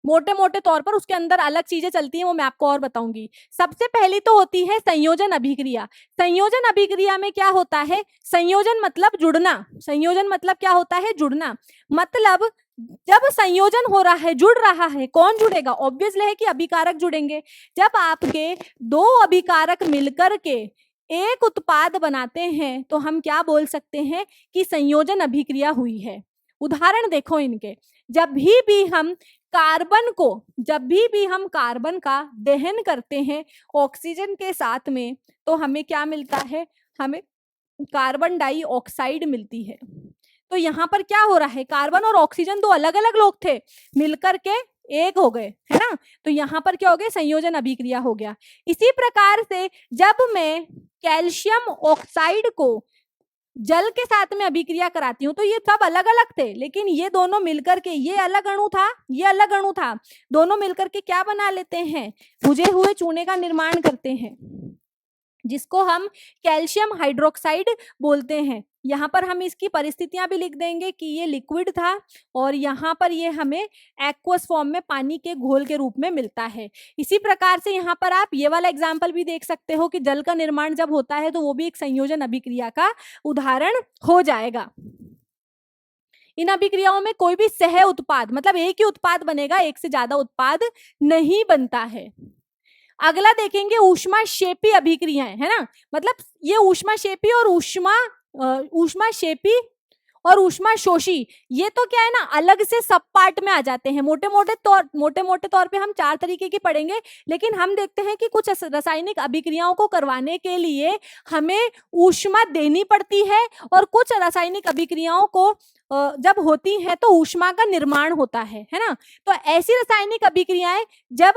मोटे मोटे तौर पर उसके अंदर अलग चीजें चलती हैं, वो मैं आपको और बताऊंगी। सबसे पहली तो होती है संयोजन अभिक्रिया। संयोजन अभिक्रिया में क्या होता है, संयोजन मतलब जुड़ना। संयोजन मतलब क्या होता है, जुड़ना। मतलब जब संयोजन हो रहा है, जुड़ रहा है, कौन जुड़ेगा, ऑब्वियसली है कि अभिकारक जुड़ेंगे। जब आपके 2 अभिकारक मिलकर के एक उत्पाद बनाते हैं तो हम क्या बोल सकते हैं कि संयोजन अभिक्रिया हुई है। उदाहरण देखो इनके, जब भी हम कार्बन का दहन करते हैं ऑक्सीजन के साथ में, तो हमें क्या मिलता है, हमें कार्बन डाइऑक्साइड मिलती है। तो यहाँ पर क्या हो रहा है, कार्बन और ऑक्सीजन 2 अलग अलग लोग थे, मिलकर के एक हो गए, है ना। तो यहाँ पर क्या हो गया, संयोजन अभिक्रिया हो गया। इसी प्रकार से जब मैं कैल्शियम ऑक्साइड को जल के साथ में अभिक्रिया कराती हूँ, तो ये सब अलग अलग थे, लेकिन ये दोनों मिलकर के, ये अलग अणु था, ये अलग अणु था, दोनों मिलकर के क्या बना लेते हैं, बुझे हुए चूने का निर्माण करते हैं, जिसको हम कैल्शियम हाइड्रोक्साइड बोलते हैं। यहाँ पर हम इसकी परिस्थितियां भी लिख देंगे कि ये लिक्विड था, और यहाँ पर ये हमें एक्वस फॉर्म में पानी के घोल के रूप में मिलता है। इसी प्रकार से यहाँ पर आप ये वाला एग्जाम्पल भी देख सकते हो कि जल का निर्माण जब होता है तो वो भी एक संयोजन अभिक्रिया का उदाहरण हो जाएगा। इन अभिक्रियाओं में कोई भी सह उत्पाद मतलब एक ही उत्पाद बनेगा, एक से ज्यादा उत्पाद नहीं बनता है। अगला देखेंगे ऊष्माक्षेपी अभिक्रियाएं, है ना, मतलब ये ऊष्माक्षेपी और ऊष्माक्षेपी और ऊष्माशोषी, ये तो क्या है ना, अलग से सब पार्ट में आ जाते हैं। मोटे मोटे तौर पे हम 4 तरीके की पढ़ेंगे, लेकिन हम देखते हैं कि कुछ रासायनिक अभिक्रियाओं को करवाने के लिए हमें ऊष्मा देनी पड़ती है, और कुछ रासायनिक अभिक्रियाओं को जब होती है तो ऊष्मा का निर्माण होता है ना। तो ऐसी रासायनिक अभिक्रियाएं जब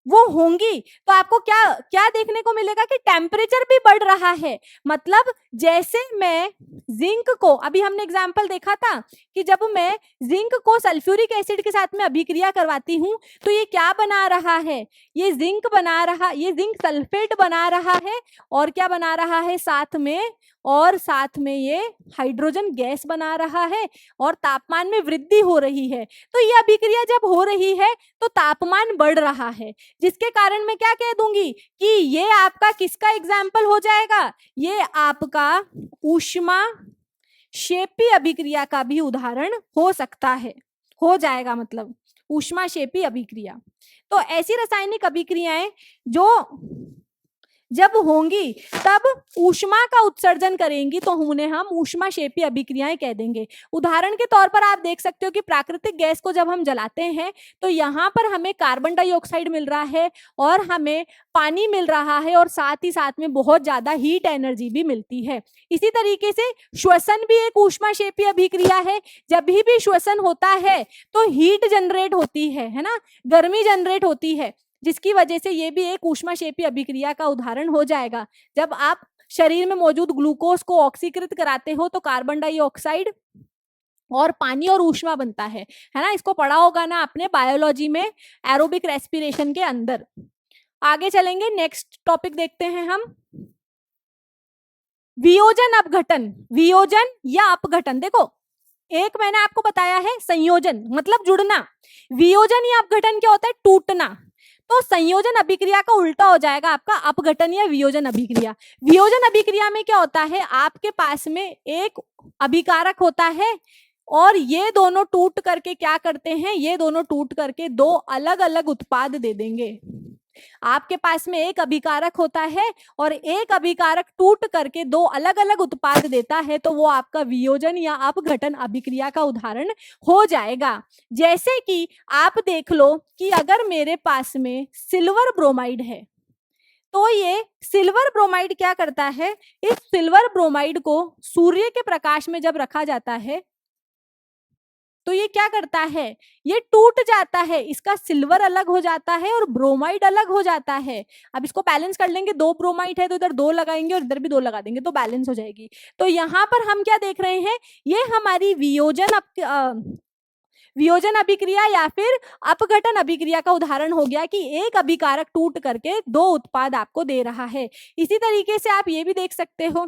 वो होंगी तो आपको क्या क्या देखने को मिलेगा कि टेम्परेचर भी बढ़ रहा है। मतलब जैसे मैं जिंक को, अभी हमने एग्जाम्पल देखा था कि जब मैं जिंक को सल्फ्यूरिक एसिड के साथ में अभिक्रिया करवाती हूँ तो ये क्या बना रहा है, ये जिंक सल्फेट बना रहा है, और क्या बना रहा है साथ में ये हाइड्रोजन गैस बना रहा है, और तापमान में वृद्धि हो रही है। तो ये अभिक्रिया जब हो रही है तो तापमान बढ़ रहा है, जिसके कारण मैं क्या कह दूंगी कि ये आपका किसका एग्जाम्पल हो जाएगा, ये आपका ऊष्माक्षेपी अभिक्रिया का भी उदाहरण हो सकता है, हो जाएगा, मतलब ऊष्माक्षेपी अभिक्रिया। तो ऐसी रासायनिक अभिक्रियाएं जो जब होंगी तब ऊष्मा का उत्सर्जन करेंगी तो उन्हें हम ऊष्माक्षेपी अभिक्रियाएं कह देंगे। उदाहरण के तौर पर आप देख सकते हो कि प्राकृतिक गैस को जब हम जलाते हैं तो यहाँ पर हमें कार्बन डाइऑक्साइड मिल रहा है और हमें पानी मिल रहा है, और साथ ही साथ में बहुत ज्यादा हीट एनर्जी भी मिलती है। इसी तरीके से श्वसन भी एक ऊष्माक्षेपी अभिक्रिया है। जब भी श्वसन होता है तो हीट जनरेट होती है ना, गर्मी जनरेट होती है, जिसकी वजह से ये भी एक ऊष्माक्षेपी अभिक्रिया का उदाहरण हो जाएगा। जब आप शरीर में मौजूद ग्लूकोज को ऑक्सीकृत कराते हो तो कार्बन डाइऑक्साइड और पानी और ऊष्मा बनता है ना। इसको पढ़ा होगा ना आपने बायोलॉजी में, एरोबिक रेस्पिरेशन के अंदर। आगे चलेंगे, नेक्स्ट टॉपिक देखते हैं हम, वियोजन अपघटन। वियोजन या अपघटन, देखो एक मैंने आपको बताया है संयोजन मतलब जुड़ना, वियोजन या अपघटन क्या होता है, टूटना। तो संयोजन अभिक्रिया का उल्टा हो जाएगा आपका अपघटन या वियोजन अभिक्रिया। वियोजन अभिक्रिया में क्या होता है, आपके पास में एक अभिकारक होता है और ये दोनों टूट करके क्या करते हैं, ये दोनों टूट करके दो अलग अलग उत्पाद दे देंगे। आपके पास में एक अभिकारक होता है और एक अभिकारक टूट करके दो अलग अलग उत्पाद देता है, तो वो आपका वियोजन या अपघटन अभिक्रिया का उदाहरण हो जाएगा। जैसे कि आप देख लो कि अगर मेरे पास में सिल्वर ब्रोमाइड है तो ये सिल्वर ब्रोमाइड क्या करता है, इस सिल्वर ब्रोमाइड को सूर्य के प्रकाश में जब रखा जाता है तो ये क्या करता है, ये टूट जाता है, इसका सिल्वर अलग हो जाता है और ब्रोमाइड अलग हो जाता है। अब इसको बैलेंस कर लेंगे, 2 ब्रोमाइड है तो इधर 2 लगाएंगे और इधर भी 2 लगा देंगे तो बैलेंस हो जाएगी। तो यहाँ पर हम क्या देख रहे हैं, ये हमारी वियोजन अभिक्रिया या फिर अपघटन अभिक्रिया का उदाहरण हो गया कि एक अभिकारक टूट करके 2 उत्पाद आपको दे रहा है। इसी तरीके से आप ये भी देख सकते हो,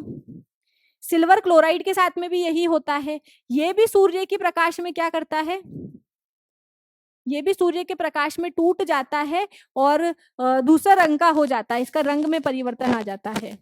सिल्वर क्लोराइड के साथ में भी यही होता है। ये भी सूर्य के प्रकाश में क्या करता है, ये भी सूर्य के प्रकाश में टूट जाता है और दूसरा रंग का हो जाता है, इसका रंग में परिवर्तन आ जाता है।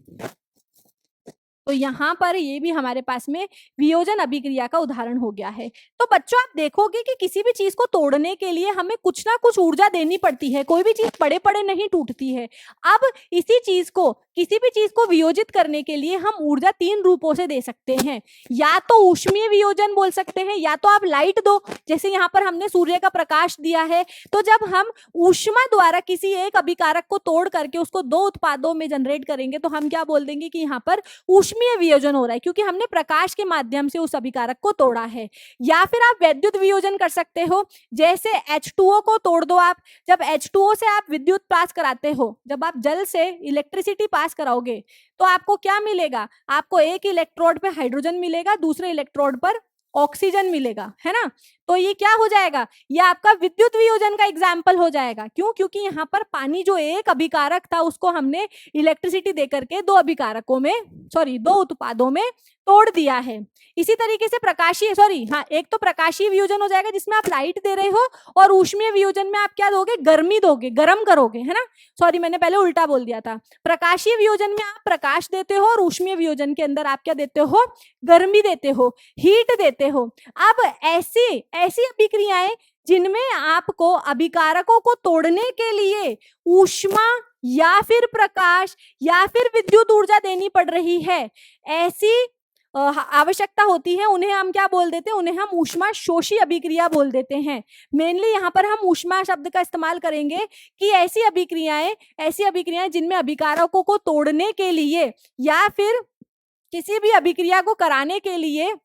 तो यहाँ पर ये भी हमारे पास में वियोजन अभिक्रिया का उदाहरण हो गया है। तो बच्चों आप देखोगे कि किसी भी चीज को तोड़ने के लिए हमें कुछ ना कुछ ऊर्जा देनी पड़ती है, कोई भी चीज पड़े पड़े नहीं टूटती है। अब इसी चीज को, किसी भी चीज को वियोजित करने के लिए हम ऊर्जा 3 रूपों से दे सकते हैं। या तो ऊष्मीय वियोजन बोल सकते हैं, या तो आप लाइट दो, जैसे यहाँ पर हमने सूर्य का प्रकाश दिया है, तो जब हम ऊष्मा द्वारा किसी एक अभिकारक को तोड़ करके उसको 2 उत्पादों में जनरेट करेंगे तो हम क्या बोल देंगे कि यहाँ पर ऊष्मीय वियोजन हो रहा है, क्योंकि हमने प्रकाश के माध्यम से उस अभिकारक को तोड़ा है। या फिर आप वैद्युत वियोजन कर सकते हो, जैसे H2O को तोड़ दो आप, जब H2O से आप विद्युत पास कराते हो, जब आप जल से इलेक्ट्रिसिटी पास कराओगे तो आपको क्या मिलेगा, आपको एक इलेक्ट्रोड पे हाइड्रोजन मिलेगा, दूसरे इलेक्ट्रोड पर ऑक्सीजन मिलेगा, है ना। तो ये क्या हो जाएगा, ये आपका विद्युत वियोजन का एग्जाम्पल हो जाएगा। क्यों? क्योंकि यहाँ पर पानी जो एक अभिकारक था उसको हमने इलेक्ट्रिसिटी देकर के दो अभिकारकों में, सॉरी दो उत्पादों में तोड़ दिया है। इसी तरीके से प्रकाशीय, सॉरी हाँ, एक तो प्रकाशीय वियोजन हो जाएगा जिसमें आप लाइट दे रहे हो, और ऊष्मीय वियोजन में आप क्या दोगे, गर्मी दोगे, गर्म करोगे, है ना। सॉरी मैंने पहले उल्टा बोल दिया था। प्रकाशीय वियोजन में आप प्रकाश देते हो और ऊष्मीय वियोजन के अंदर आप क्या देते हो, गर्मी देते हो, हीट देते हो। अब ऐसी ऐसी अभिक्रियाएं जिनमें आपको अभिकारकों को तोड़ने के लिए ऊष्मा या फिर प्रकाश या फिर विद्युत ऊर्जा देनी पड़ रही है, ऐसी आवश्यकता होती है, उन्हें हम क्या बोल देते हैं, उन्हें हम ऊष्मा शोषी अभिक्रिया बोल देते हैं। मेनली यहाँ पर हम ऊष्मा शब्द का इस्तेमाल करेंगे कि ऐसी अभिक्रियाएं जिनमें अभिकारकों को तोड़ने के लिए या फिर किसी भी अभिक्रिया को कराने के लिए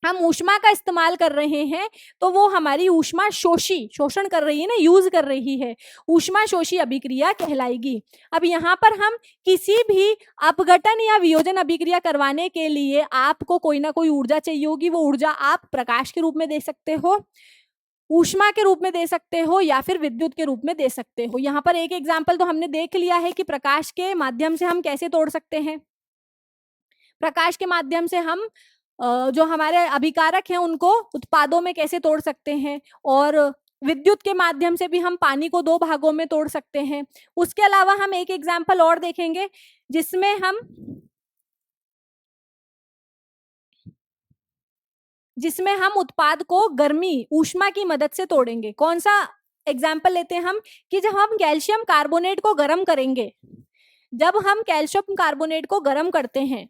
हम ऊष्मा का इस्तेमाल कर रहे हैं, तो वो हमारी ऊष्मा शोषी, शोषण कर रही है ना, यूज कर रही है, ऊष्मा शोषी अभिक्रिया कहलाएगी। अब यहाँ पर हम किसी भी अपघटन या वियोजन अभिक्रिया करवाने के लिए आपको कोई ना कोई ऊर्जा चाहिए होगी। वो ऊर्जा आप प्रकाश के रूप में दे सकते हो, ऊष्मा के रूप में दे सकते हो, या फिर विद्युत के रूप में दे सकते हो। यहाँ पर एक एग्जाम्पल तो हमने देख लिया है कि प्रकाश के माध्यम से हम कैसे तोड़ सकते हैं। प्रकाश के माध्यम से हम जो हमारे अभिकारक हैं उनको उत्पादों में कैसे तोड़ सकते हैं, और विद्युत के माध्यम से भी हम पानी को दो भागों में तोड़ सकते हैं। उसके अलावा हम एक एग्जाम्पल और देखेंगे जिसमें हम उत्पाद को गर्मी, ऊष्मा की मदद से तोड़ेंगे। कौन सा एग्जाम्पल लेते हैं हम, कि जब हम कैल्शियम कार्बोनेट को गर्म करेंगे, जब हम कैल्शियम कार्बोनेट को गर्म करते हैं,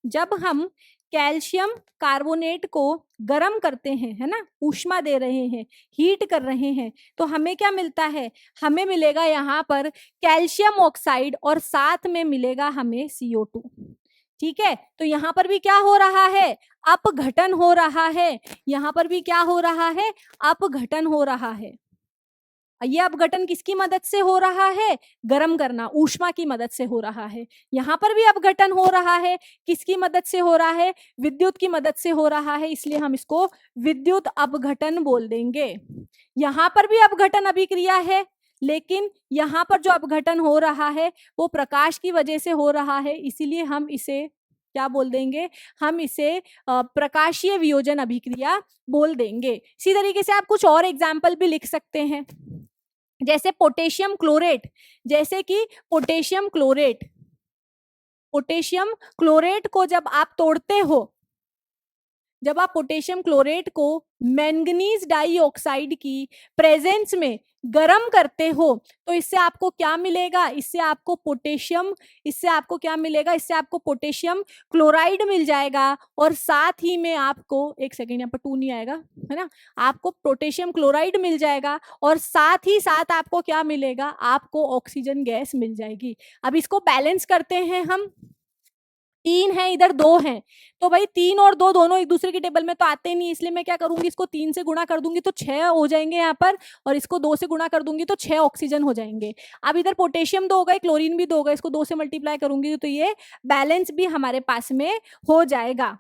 जब हम कैल्शियम कार्बोनेट को गर्म करते हैं, है ना, ऊष्मा दे रहे हैं, हीट कर रहे हैं, तो हमें क्या मिलता है, हमें मिलेगा यहाँ पर कैल्शियम ऑक्साइड और साथ में मिलेगा हमें CO2। ठीक है, तो यहाँ पर भी क्या हो रहा है, अपघटन हो रहा है। यहाँ पर भी क्या हो रहा है, अपघटन हो रहा है। ये अपघटन किसकी मदद से हो रहा है, गर्म करना, ऊष्मा की मदद से हो रहा है। यहाँ पर भी अपघटन हो रहा है, किसकी मदद से हो रहा है, विद्युत की मदद से हो रहा है, इसलिए हम इसको विद्युत अपघटन बोल देंगे। यहाँ पर भी अपघटन अभिक्रिया है, लेकिन यहाँ पर जो अपघटन हो रहा है वो प्रकाश की वजह से हो रहा है, इसीलिए हम इसे क्या बोल देंगे, हम इसे प्रकाशीय वियोजन अभिक्रिया बोल देंगे। इसी तरीके से आप कुछ और एग्जाम्पल भी लिख सकते हैं, जैसे पोटेशियम क्लोरेट, जैसे कि पोटेशियम क्लोरेट को जब आप तोड़ते हो, जब आप पोटेशियम क्लोरेट को मैंगनीज डाइऑक्साइड की प्रेजेंस में गर्म करते हो, तो इससे आपको क्या मिलेगा, इससे आपको क्या मिलेगा, इससे आपको पोटेशियम क्लोराइड मिल जाएगा। और साथ ही में आपको, एक सेकेंड, यहाँ पर 2 नहीं आएगा, है ना, आपको पोटेशियम क्लोराइड मिल जाएगा और साथ ही साथ आपको क्या मिलेगा, आपको ऑक्सीजन गैस मिल जाएगी। अब इसको बैलेंस करते हैं हम, 3 है इधर 2 है, तो भाई 3 और 2 दोनों एक दूसरे की टेबल में तो आते नहीं, इसलिए मैं क्या करूंगी, इसको 3 से गुणा कर दूंगी तो 6 हो जाएंगे यहाँ पर, और इसको 2 से गुणा कर दूंगी तो 6 ऑक्सीजन हो जाएंगे। अब इधर पोटेशियम 2 हो गए, क्लोरीन भी 2 हो गए, इसको 2 से मल्टीप्लाई करूंगी तो ये बैलेंस भी हमारे पास में हो जाएगा।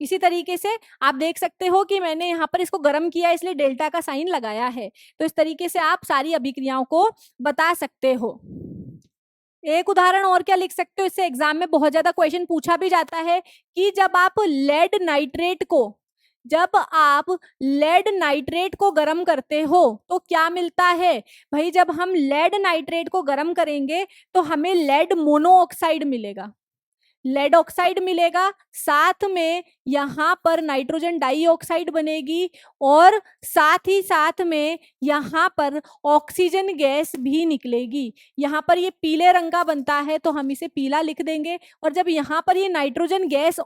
इसी तरीके से आप देख सकते हो कि मैंने यहाँ पर इसको गर्म किया इसलिए डेल्टा का साइन लगाया है। तो इस तरीके से आप सारी अभिक्रियाओं को बता सकते हो। एक उदाहरण और क्या लिख सकते हो, इससे एग्जाम में बहुत ज्यादा क्वेश्चन पूछा भी जाता है कि जब आप लेड नाइट्रेट को गर्म करते हो तो क्या मिलता है। भाई जब हम लेड नाइट्रेट को गर्म करेंगे तो हमें लेड मोनोऑक्साइड मिलेगा, लेड ऑक्साइड मिलेगा, साथ में यहाँ पर नाइट्रोजन डाइऑक्साइड बनेगी, और साथ ही साथ में यहाँ पर ऑक्सीजन गैस भी निकलेगी। यहाँ पर ये पीले रंग का बनता है तो हम इसे पीला लिख देंगे, और जब यहाँ पर ये नाइट्रोजन गैस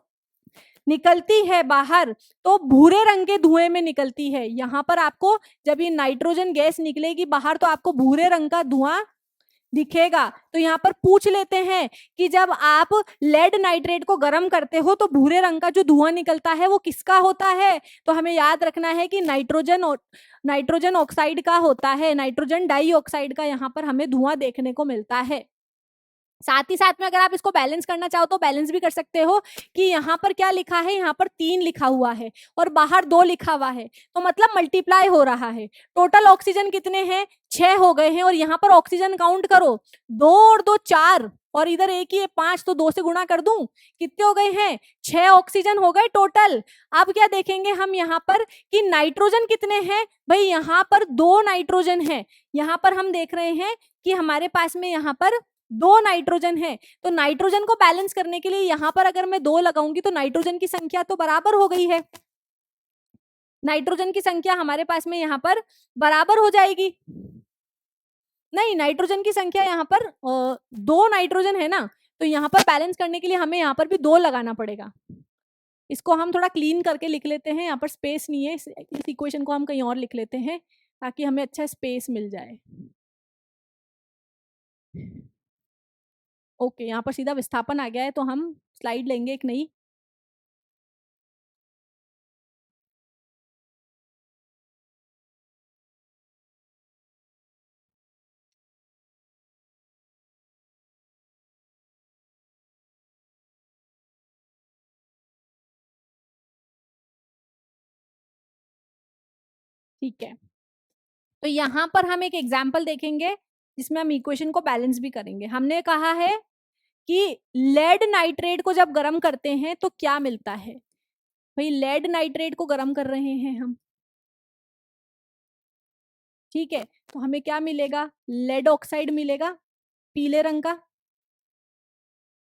निकलती है बाहर तो भूरे रंग के धुएं में निकलती है। यहाँ पर आपको जब ये नाइट्रोजन गैस निकलेगी बाहर तो आपको भूरे रंग का धुआं दिखेगा। तो यहाँ पर पूछ लेते हैं कि जब आप लेड नाइट्रेट को गर्म करते हो तो भूरे रंग का जो धुआं निकलता है वो किसका होता है, तो हमें याद रखना है कि नाइट्रोजन ऑक्साइड का होता है, नाइट्रोजन डाइऑक्साइड का यहाँ पर हमें धुआं देखने को मिलता है। साथ ही साथ में अगर आप इसको बैलेंस करना चाहो तो बैलेंस भी कर सकते हो कि यहाँ पर क्या लिखा है, यहाँ पर 3 लिखा हुआ है और बाहर 2 लिखा हुआ है, तो मतलब मल्टीप्लाई हो रहा है। टोटल ऑक्सीजन कितने हैं, 6 हो गए हैं। और यहाँ पर ऑक्सीजन काउंट करो, 2 और 2 4, और इधर एक ही है 5, तो 2 से गुणा कर दूं, कितने हो गए हैं, 6 ऑक्सीजन हो गए टोटल। अब क्या देखेंगे हम यहाँ पर कि नाइट्रोजन कितने हैं, भाई यहाँ पर 2 नाइट्रोजन है। यहाँ पर हम देख रहे हैं कि हमारे पास में यहाँ पर 2 नाइट्रोजन है। तो नाइट्रोजन को बैलेंस करने के लिए यहाँ पर अगर मैं 2 लगाऊंगी तो नाइट्रोजन की संख्या तो बराबर हो गई है, नाइट्रोजन की संख्या हमारे पास में यहाँ पर बराबर हो जाएगी। नहीं, नाइट्रोजन की संख्या यहाँ पर 2 नाइट्रोजन है ना, तो यहाँ पर बैलेंस करने के लिए हमें यहाँ पर भी 2 लगाना पड़ेगा। इसको हम थोड़ा क्लीन करके लिख लेते हैं, यहाँ पर स्पेस नहीं है, इस इक्वेशन को हम कहीं और लिख लेते हैं ताकि हमें अच्छा स्पेस मिल जाए। ओके, यहाँ पर सीधा विस्थापन आ गया है, तो हम स्लाइड लेंगे एक नई। ठीक है, तो यहाँ पर हम एक एग्जाम्पल देखेंगे जिसमें हम इक्वेशन को बैलेंस भी करेंगे। हमने कहा है कि लेड नाइट्रेट को जब गर्म करते हैं तो क्या मिलता है, भाई लेड नाइट्रेट को गर्म कर रहे हैं हम, ठीक है, तो हमें क्या मिलेगा, लेड ऑक्साइड मिलेगा पीले रंग का,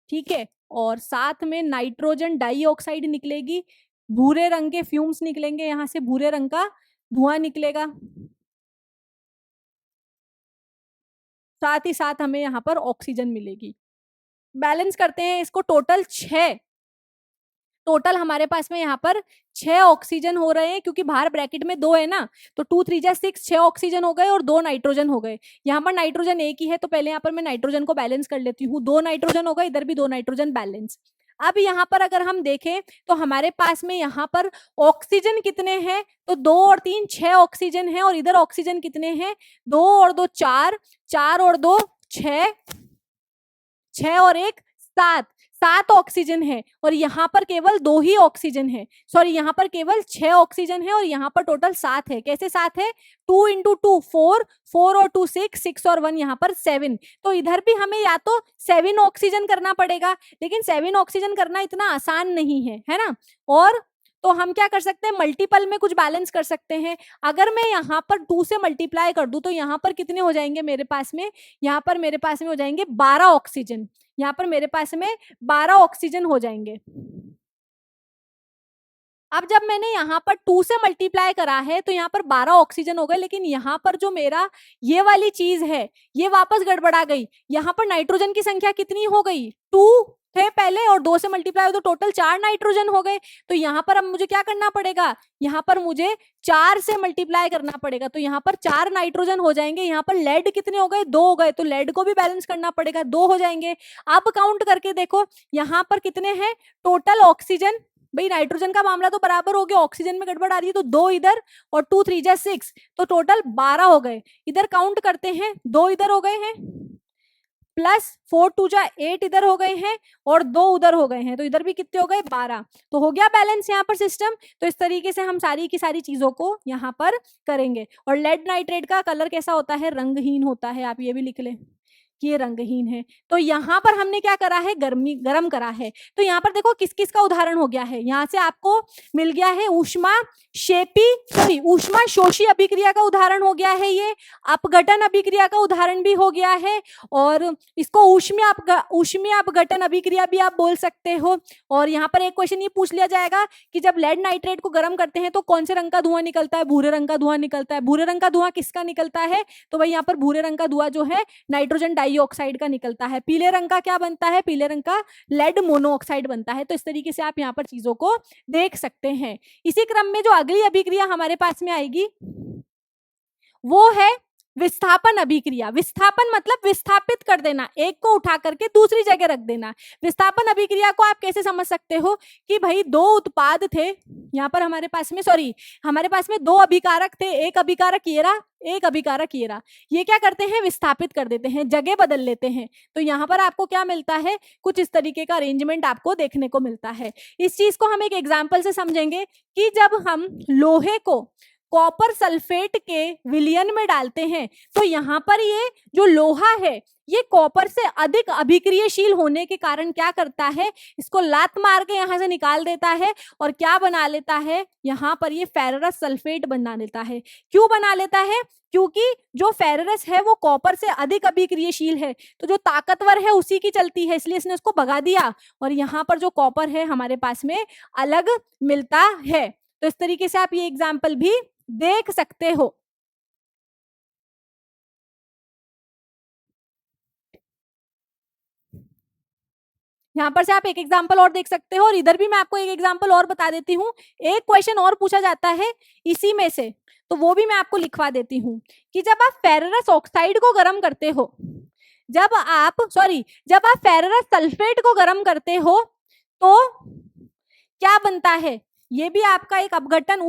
ठीक है, और साथ में नाइट्रोजन डाइऑक्साइड निकलेगी, भूरे रंग के फ्यूम्स निकलेंगे, यहां से भूरे रंग का धुआं निकलेगा। साथ ही साथ हमें यहाँ पर ऑक्सीजन मिलेगी। बैलेंस करते हैं इसको, टोटल हमारे पास में यहाँ पर 6 ऑक्सीजन हो रहे हैं, क्योंकि बाहर ब्रैकेट में 2 है ना, तो 2 3 जा 6, 6 ऑक्सीजन हो गए और 2 नाइट्रोजन हो गए। यहाँ पर नाइट्रोजन एक ही है, तो पहले यहाँ पर मैं नाइट्रोजन को बैलेंस कर लेती हूँ, 2 नाइट्रोजन हो गए, इधर भी 2 नाइट्रोजन बैलेंस। अब यहाँ पर अगर हम देखें तो हमारे पास में यहाँ पर ऑक्सीजन कितने हैं, तो 2 और 3 6 ऑक्सीजन है, और इधर ऑक्सीजन कितने हैं, 2 और 2 4, 4 और 2 6, 6 और 1 7, 7 ऑक्सीजन है, और यहाँ पर केवल 2 ही ऑक्सीजन है, सॉरी यहाँ पर केवल 6 ऑक्सीजन है, और यहाँ पर टोटल 7 है। कैसे 7 है, 2 इंटू 2 4, 4 और 2 6, 6 और 1 यहाँ पर 7, तो इधर भी हमें या तो 7 ऑक्सीजन करना पड़ेगा, लेकिन 7 ऑक्सीजन करना इतना आसान नहीं है ना। और तो हम क्या कर सकते हैं, मल्टीपल में कुछ बैलेंस कर सकते हैं। अगर मैं यहाँ पर 2 से मल्टीप्लाई कर दूं तो यहाँ पर कितने हो जाएंगे मेरे पास में, यहाँ पर मेरे पास में हो जाएंगे 12 ऑक्सीजन, यहाँ पर मेरे पास में 12 ऑक्सीजन हो जाएंगे। अब जब मैंने यहाँ पर 2 से मल्टीप्लाई करा है तो यहाँ पर 12 ऑक्सीजन हो गए, लेकिन यहाँ पर जो मेरा ये वाली चीज है ये वापस गड़बड़ा गई। यहाँ पर नाइट्रोजन की संख्या कितनी हो गई, 2 थे पहले और 2 से मल्टीप्लाई तो टोटल 4 नाइट्रोजन हो गए। तो यहाँ पर अब मुझे क्या करना पड़ेगा, यहाँ पर मुझे 4 से मल्टीप्लाई करना पड़ेगा, तो यहाँ पर 4 नाइट्रोजन हो जाएंगे। यहाँ पर लेड कितने हो गए, 2 हो गए, तो लेड को भी बैलेंस करना पड़ेगा, 2 हो जाएंगे। अब काउंट करके देखो यहाँ पर कितने हैं टोटल ऑक्सीजन, भाई नाइट्रोजन का मामला तो बराबर हो गया, ऑक्सीजन में गड़बड़ आ रही है, तो 2 इधर और 2 3 जा 6, तो टोटल 12 हो गए। इधर काउंट करते हैं, 2 इधर हो गए हैं, प्लस 4 2 जा 8 इधर हो गए हैं, और 2 उधर हो गए हैं, तो इधर भी कितने हो गए 12, तो हो गया बैलेंस यहाँ पर सिस्टम। तो इस तरीके से हम सारी की सारी चीजों को यहाँ पर करेंगे। और लेड नाइट्रेट का कलर कैसा होता है, रंगहीन होता है, आप ये भी लिख लें कि ये रंगहीन है। तो यहाँ पर हमने क्या करा है, गर्म करा है। तो यहाँ पर देखो किस किस का उदाहरण हो गया है, यहाँ से आपको मिल गया है ऊष्मा शोषी अभिक्रिया का उदाहरण हो गया है, ये अपघटन अभिक्रिया का उदाहरण भी हो गया है, और इसको ऊष्मीय अपघटन अभिक्रिया भी आप बोल सकते हो। और यहाँ पर एक क्वेश्चन ये पूछ लिया जाएगा कि जब लेड नाइट्रेट को गर्म करते हैं तो कौन से रंग का धुआं निकलता है, भूरे रंग का धुआं निकलता है। भूरे रंग का धुआं किसका निकलता है, तो भाई यहाँ पर भूरे रंग का धुआं जो है नाइट्रोजन डाइऑक्साइड का निकलता है। पीले रंग का क्या बनता है, पीले रंग का लेड मोनोऑक्साइड बनता है। तो इस तरीके से आप यहाँ पर चीजों को देख सकते हैं। इसी क्रम में जो अगली अभिक्रिया हमारे पास में आएगी वो है विस्थापन अभिक्रिया, विस्थापन मतलब विस्थापित कर देना, एक को उठा करके दूसरी जगह रख देना। विस्थापन अभिक्रिया को आप कैसे समझ सकते हो कि भाई दो उत्पाद थे, यहाँ पर हमारे पास में हमारे पास में दो अभिकारक थे, एक अभिकारक ये रहा, एक अभिकारक ये रहा। ये क्या करते हैं, विस्थापित कर देते हैं, जगह बदल लेते हैं। तो यहाँ पर आपको क्या मिलता है, कुछ इस तरीके का अरेंजमेंट आपको देखने को मिलता है। इस चीज को हम एक एग्जाम्पल से समझेंगे कि जब हम लोहे को कॉपर सल्फेट के विलयन में डालते हैं तो यहाँ पर ये जो लोहा है ये कॉपर से अधिक अभिक्रियशील होने के कारण क्या करता है, इसको लात मार के यहाँ से निकाल देता है और क्या बना लेता है, यहाँ पर ये फेररस सल्फेट बना लेता है। क्यों बना लेता है, क्योंकि जो फेररस है वो कॉपर से अधिक अभिक्रियशील है, तो जो ताकतवर है उसी की चलती है, इसलिए इसने उसको भगा दिया और यहाँ पर जो कॉपर है हमारे पास में अलग मिलता है। तो इस तरीके से आप ये एग्जाम्पल भी देख सकते हो। यहाँ पर से आप एक एग्जाम्पल और देख सकते हो और इधर भी मैं आपको एक एग्जाम्पल और बता देती हूँ। एक क्वेश्चन और पूछा जाता है इसी में से, तो वो भी मैं आपको लिखवा देती हूँ कि जब आप फेररस ऑक्साइड को गर्म करते हो, जब आप फेररस सल्फेट को गर्म करते हो तो क्या बनता है। ये भी आपका एक अपघटन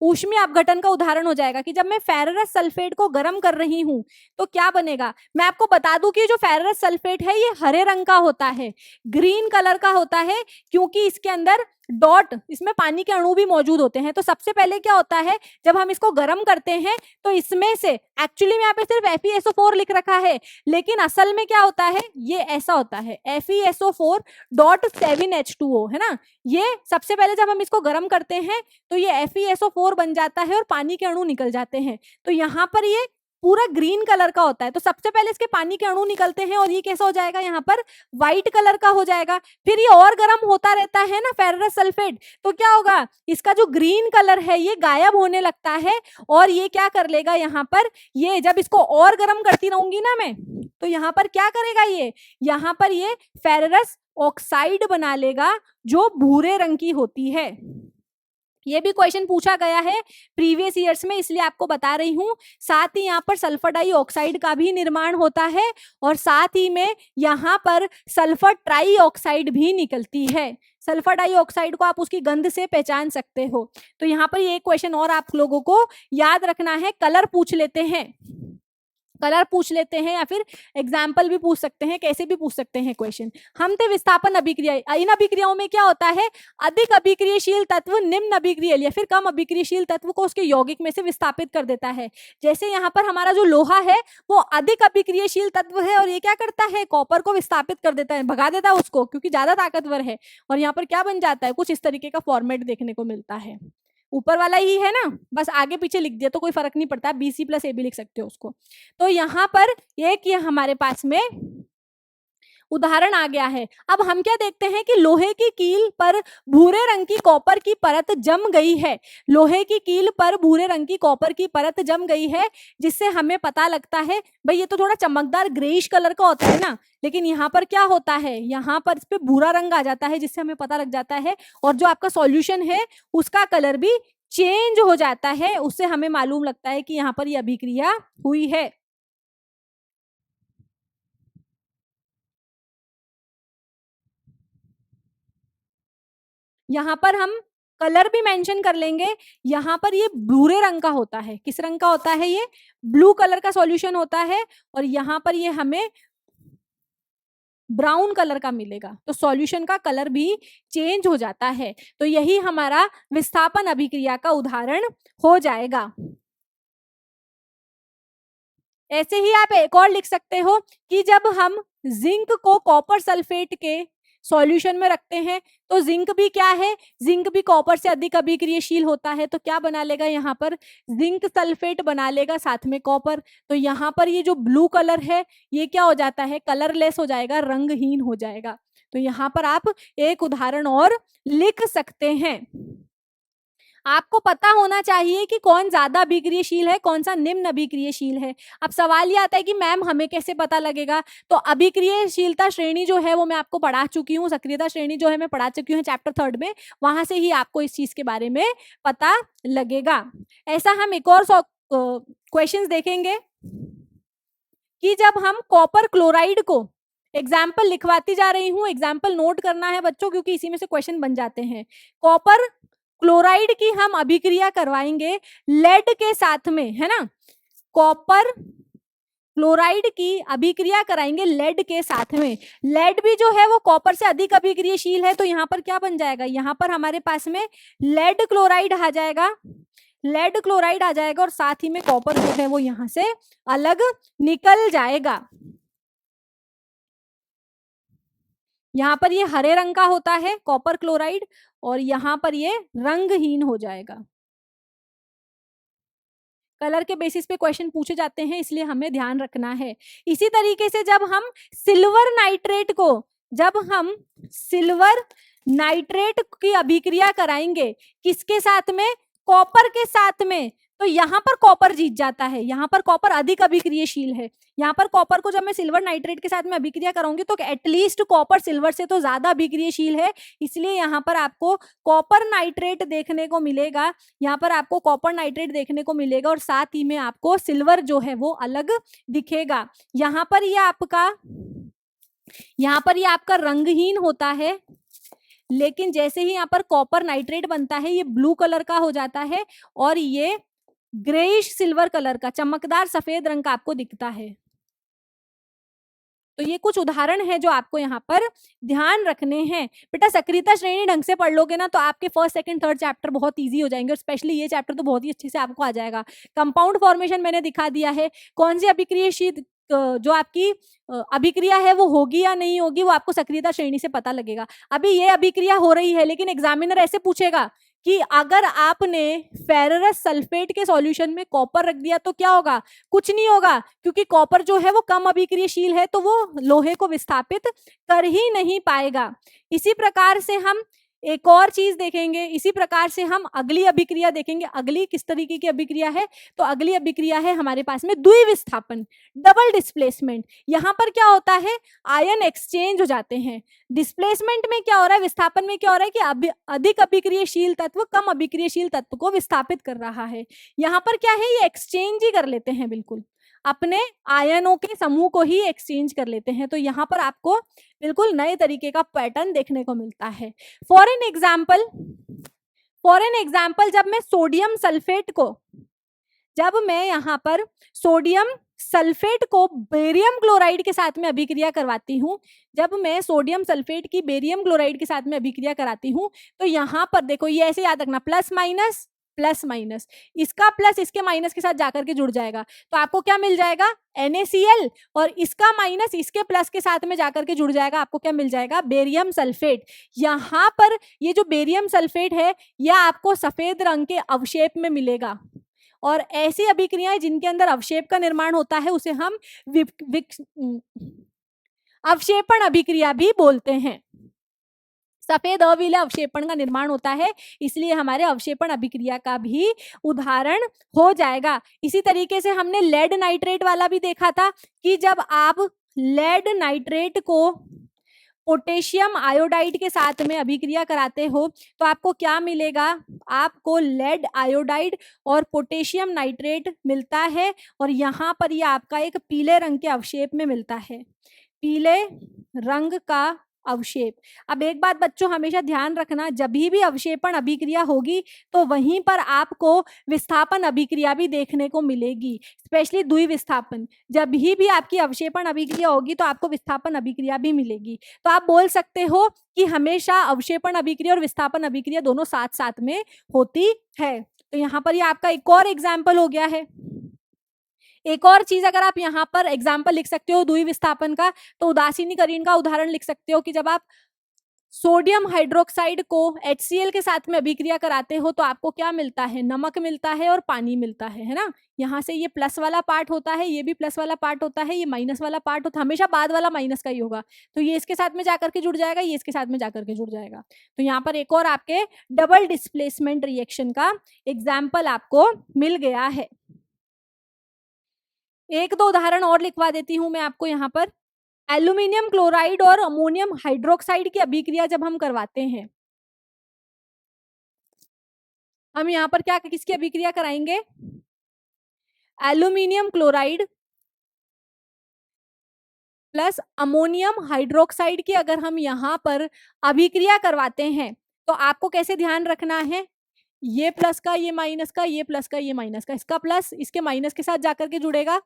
ऊष्मीय अपघटन का उदाहरण हो जाएगा कि जब मैं फेररस सल्फेट को गर्म कर रही हूं तो क्या बनेगा। मैं आपको बता दूं कि जो फेररस सल्फेट है ये हरे रंग का होता है, ग्रीन कलर का होता है, क्योंकि इसके अंदर डॉट, इसमें पानी के अणु भी मौजूद होते हैं। तो सबसे पहले क्या होता है, जब हम इसको गर्म करते हैं तो इसमें से एक्चुअली में यहाँ पे सिर्फ FeSO4 लिख रखा है, लेकिन असल में क्या होता है, ये ऐसा होता है FeSO4.7H2O, है ना। ये सबसे पहले जब हम इसको गर्म करते हैं तो ये FeSO4 बन जाता है और पानी के अणु निकल जाते हैं। तो यहाँ पर ये पूरा ग्रीन कलर का होता है, तो सबसे पहले इसके पानी के अणु निकलते हैं और ये कैसा हो जाएगा, यहाँ पर व्हाइट कलर का हो जाएगा। फिर ये और गर्म होता रहता है ना फेररस सल्फेट, तो क्या होगा, इसका जो ग्रीन कलर है ये गायब होने लगता है और ये क्या कर लेगा, यहाँ पर ये जब इसको और गर्म करती रहूंगी ना मैं, तो यहाँ पर क्या करेगा, ये यहाँ पर ये फेररस ऑक्साइड बना लेगा जो भूरे रंग की होती है। ये भी क्वेश्चन पूछा गया है प्रीवियस ईयर्स में, इसलिए आपको बता रही हूं। साथ ही यहाँ पर सल्फर डाइऑक्साइड का भी निर्माण होता है और साथ ही में यहाँ पर सल्फर ट्राइऑक्साइड भी निकलती है। सल्फर डाइऑक्साइड को आप उसकी गंध से पहचान सकते हो। तो यहाँ पर ये क्वेश्चन और आप लोगों को याद रखना है। कलर पूछ लेते हैं, कलर पूछ लेते हैं या फिर एग्जाम्पल भी पूछ सकते हैं, कैसे भी पूछ सकते हैं क्वेश्चन। हम थे विस्थापन अभिक्रिया। इन अभिक्रियाओं में क्या होता है, अधिक अभिक्रियशील तत्व निम्न अभिक्रियल या फिर कम अभिक्रियशील तत्व को उसके यौगिक में से विस्थापित कर देता है। जैसे यहाँ पर हमारा जो लोहा है वो अधिक अभिक्रियशील तत्व है और ये क्या करता है, कॉपर को विस्थापित कर देता है, भगा देता है उसको, क्योंकि ज्यादा ताकतवर है। और यहाँ पर क्या बन जाता है, कुछ इस तरीके का फॉर्मेट देखने को मिलता है। ऊपर वाला ही है ना, बस आगे पीछे लिख दिया तो कोई फर्क नहीं पड़ता, BC+A भी लिख सकते हो उसको। तो यहाँ पर एक ये हमारे पास में उदाहरण आ गया है। अब हम क्या देखते हैं कि लोहे की कील पर भूरे रंग की कॉपर की परत जम गई है। लोहे की कील पर भूरे रंग की कॉपर की परत जम गई है, जिससे हमें पता लगता है भाई ये तो थोड़ा चमकदार ग्रेइश कलर का होता है ना, लेकिन यहाँ पर क्या होता है, यहाँ पर इस पे भूरा रंग आ जाता है, जिससे हमें पता लग जाता है। और जो आपका सॉल्यूशन है उसका कलर भी चेंज हो जाता है, उससे हमें मालूम लगता है कि यहाँ पर ये अभिक्रिया हुई है। यहाँ पर हम कलर भी मेंशन कर लेंगे। यहाँ पर ये भूरे रंग का होता है, किस रंग का होता है, ये ब्लू कलर का सॉल्यूशन होता है और यहाँ पर ये हमें ब्राउन कलर का मिलेगा, तो सॉल्यूशन का कलर भी चेंज हो जाता है। तो यही हमारा विस्थापन अभिक्रिया का उदाहरण हो जाएगा। ऐसे ही आप एक और लिख सकते हो कि जब हम जिंक को कॉपर सल्फेट के सॉल्यूशन में रखते हैं तो जिंक भी क्या है, जिंक भी कॉपर से अधिक अभिक्रियशील होता है, तो क्या बना लेगा, यहाँ पर जिंक सल्फेट बना लेगा साथ में कॉपर। तो यहाँ पर ये जो ब्लू कलर है ये क्या हो जाता है, कलरलेस हो जाएगा, रंगहीन हो जाएगा। तो यहाँ पर आप एक उदाहरण और लिख सकते हैं। आपको पता होना चाहिए कि कौन ज्यादा अभिक्रियशील है, कौन सा निम्न अभिक्रियशील है। अब सवाल ये आता है कि मैम हमें कैसे पता लगेगा, तो अभिक्रियशीलता श्रेणी जो है वो मैं आपको पढ़ा चुकी हूँ, सक्रियता श्रेणी जो है मैं पढ़ा चुकी हूँ चैप्टर 3 में, वहां से ही आपको इस चीज के बारे में पता लगेगा। ऐसा हम एक और क्वेश्चंस देखेंगे। कि जब हम कॉपर क्लोराइड को, एग्जाम्पल लिखवाती जा रही हूं, एग्जाम्पल नोट करना है बच्चों क्योंकि इसी में से क्वेश्चन बन जाते हैं। कॉपर क्लोराइड की हम अभिक्रिया करवाएंगे लेड के साथ में, है ना, कॉपर क्लोराइड की अभिक्रिया कराएंगे लेड के साथ में। लेड भी जो है वो कॉपर से अधिक अभिक्रियाशील है, तो यहाँ पर क्या बन जाएगा, यहाँ पर हमारे पास में लेड क्लोराइड आ जाएगा, लेड क्लोराइड आ जाएगा और साथ ही में कॉपर जो है वो यहाँ से अलग निकल जाएगा। यहाँ पर ये हरे रंग का होता है कॉपर क्लोराइड और यहाँ पर ये रंगहीन हो जाएगा। कलर के बेसिस पे क्वेश्चन पूछे जाते हैं, इसलिए हमें ध्यान रखना है। इसी तरीके से जब हम सिल्वर नाइट्रेट को, जब हम सिल्वर नाइट्रेट की अभिक्रिया कराएंगे किसके साथ में, कॉपर के साथ में, तो यहाँ पर कॉपर जीत जाता है, यहाँ पर कॉपर अधिक अभिक्रियाशील है। यहाँ पर कॉपर को जब मैं सिल्वर नाइट्रेट के साथ में अभिक्रिया कराऊंगी तो एटलीस्ट कॉपर सिल्वर से तो ज्यादा अभिक्रियाशील है, इसलिए यहाँ पर आपको कॉपर नाइट्रेट देखने को मिलेगा, यहाँ पर आपको कॉपर नाइट्रेट देखने को मिलेगा और साथ ही में आपको सिल्वर जो है वो अलग दिखेगा। यहाँ पर ये आपका रंगहीन होता है, लेकिन जैसे ही यहाँ पर कॉपर नाइट्रेट बनता है ये ब्लू कलर का हो जाता है और ये ग्रेइश सिल्वर कलर का चमकदार सफेद रंग का आपको दिखता है। तो ये कुछ उदाहरण है जो आपको यहाँ पर ध्यान रखने हैं। बेटा सक्रियता श्रेणी ढंग से पढ़ लोगे ना तो आपके फर्स्ट सेकंड थर्ड चैप्टर बहुत इजी हो जाएंगे और स्पेशली ये चैप्टर तो बहुत ही अच्छे से आपको आ जाएगा। कंपाउंड फॉर्मेशन मैंने दिखा दिया है, कौन सी अभिक्रियाशील जो आपकी अभिक्रिया है वो होगी या नहीं होगी वो आपको सक्रियता श्रेणी से पता लगेगा। अभी ये अभिक्रिया हो रही है लेकिन एग्जामिनर ऐसे पूछेगा कि अगर आपने फेररस सल्फेट के सॉल्यूशन में कॉपर रख दिया तो क्या होगा, कुछ नहीं होगा क्योंकि कॉपर जो है वो कम अभिक्रियाशील है तो वो लोहे को विस्थापित कर ही नहीं पाएगा। इसी प्रकार से हम एक और चीज देखेंगे, इसी प्रकार से हम अगली अभिक्रिया देखेंगे। अगली किस तरीके की अभिक्रिया है, तो अगली अभिक्रिया है हमारे पास में द्विविस्थापन, डबल डिस्प्लेसमेंट। यहां पर क्या होता है, आयन एक्सचेंज हो जाते हैं। डिस्प्लेसमेंट में क्या हो रहा है, विस्थापन में क्या हो रहा है कि अधिक अभिक्रियाशील तत्व कम अभिक्रियाशील तत्व को विस्थापित कर रहा है। यहाँ पर क्या है, ये एक्सचेंज ही कर लेते हैं, बिल्कुल अपने आयनों के समूह को ही एक्सचेंज कर लेते हैं। तो यहाँ पर आपको बिल्कुल नए तरीके का पैटर्न देखने को मिलता है। फॉर एन एग्जाम्पल जब मैं सोडियम सल्फेट को, जब मैं यहाँ पर सोडियम सल्फेट को बेरियम क्लोराइड के साथ में अभिक्रिया करवाती हूँ, जब मैं सोडियम सल्फेट की बेरियम क्लोराइड के साथ में अभिक्रिया कराती हूँ तो यहाँ पर देखो ये ऐसे याद रखना, प्लस माइनस प्लस माइनस, इसका प्लस इसके माइनस के साथ जाकर के जुड़ जाएगा तो आपको क्या मिल जाएगा, NaCl, और इसका माइनस इसके प्लस के साथ में जाकर के जुड़ जाएगा, आपको क्या मिल जाएगा, बेरियम सल्फेट। यहाँ पर ये जो बेरियम सल्फेट है यह आपको सफेद रंग के अवशेप में मिलेगा और ऐसी अभिक्रियाएं जिनके अंदर अवशेप का निर्माण होता है उसे हम अवशेपण अभिक्रिया भी बोलते हैं। सफेद अविलेय अवशेपण का निर्माण होता है, इसलिए हमारे अवशेपण अभिक्रिया का भी उदाहरण हो जाएगा। इसी तरीके से हमने लेड नाइट्रेट वाला भी देखा था कि जब आप लेड नाइट्रेट को पोटेशियम आयोडाइड के साथ में अभिक्रिया कराते हो तो आपको क्या मिलेगा, आपको लेड आयोडाइड और पोटेशियम नाइट्रेट मिलता है और यहाँ पर ये आपका एक पीले रंग के अवशेप में मिलता है, पीले रंग का अवशेप। अब एक बात बच्चों हमेशा ध्यान रखना, जब भी अवशेपण अभिक्रिया होगी तो वहीं पर आपको विस्थापन अभिक्रिया भी देखने को मिलेगी, स्पेशली द्विविस्थापन। जब भी आपकी अवशेपण अभिक्रिया होगी तो आपको विस्थापन अभिक्रिया भी मिलेगी। तो आप बोल सकते हो कि हमेशा अवशेपण अभिक्रिया और विस्थापन अभिक्रिया दोनों साथ साथ में होती है। तो यहाँ पर ये आपका एक और एग्जाम्पल हो गया है। एक और चीज अगर आप यहाँ पर एग्जाम्पल लिख सकते हो द्विविस्थापन का, तो उदासीनीकरण का उदाहरण लिख सकते हो कि जब आप सोडियम हाइड्रोक्साइड को HCl के साथ में अभिक्रिया कराते हो तो आपको क्या मिलता है, नमक मिलता है और पानी मिलता है ना। यहाँ से ये प्लस वाला पार्ट होता है, ये भी प्लस वाला पार्ट होता है, ये माइनस वाला पार्ट होता है, हमेशा बाद वाला माइनस का ही होगा। तो ये इसके साथ में जाकर के जुड़ जाएगा, ये इसके साथ में जाकर के जुड़ जाएगा। तो यहाँ पर एक और आपके डबल डिस्प्लेसमेंट रिएक्शन का एग्जाम्पल आपको मिल गया है। एक दो उदाहरण और लिखवा देती हूं मैं आपको यहाँ पर। एल्यूमिनियम क्लोराइड और अमोनियम हाइड्रोक्साइड की अभिक्रिया जब हम करवाते हैं, हम यहाँ पर क्या किसकी अभिक्रिया कराएंगे, aluminium chloride plus ammonium hydroxide की अगर हम यहाँ पर अभिक्रिया करवाते हैं तो आपको कैसे ध्यान रखना है, ये प्लस का ये माइनस का, ये प्लस का ये माइनस का, इसका प्लस इसके माइनस के साथ जाकर के जुड़ेगा।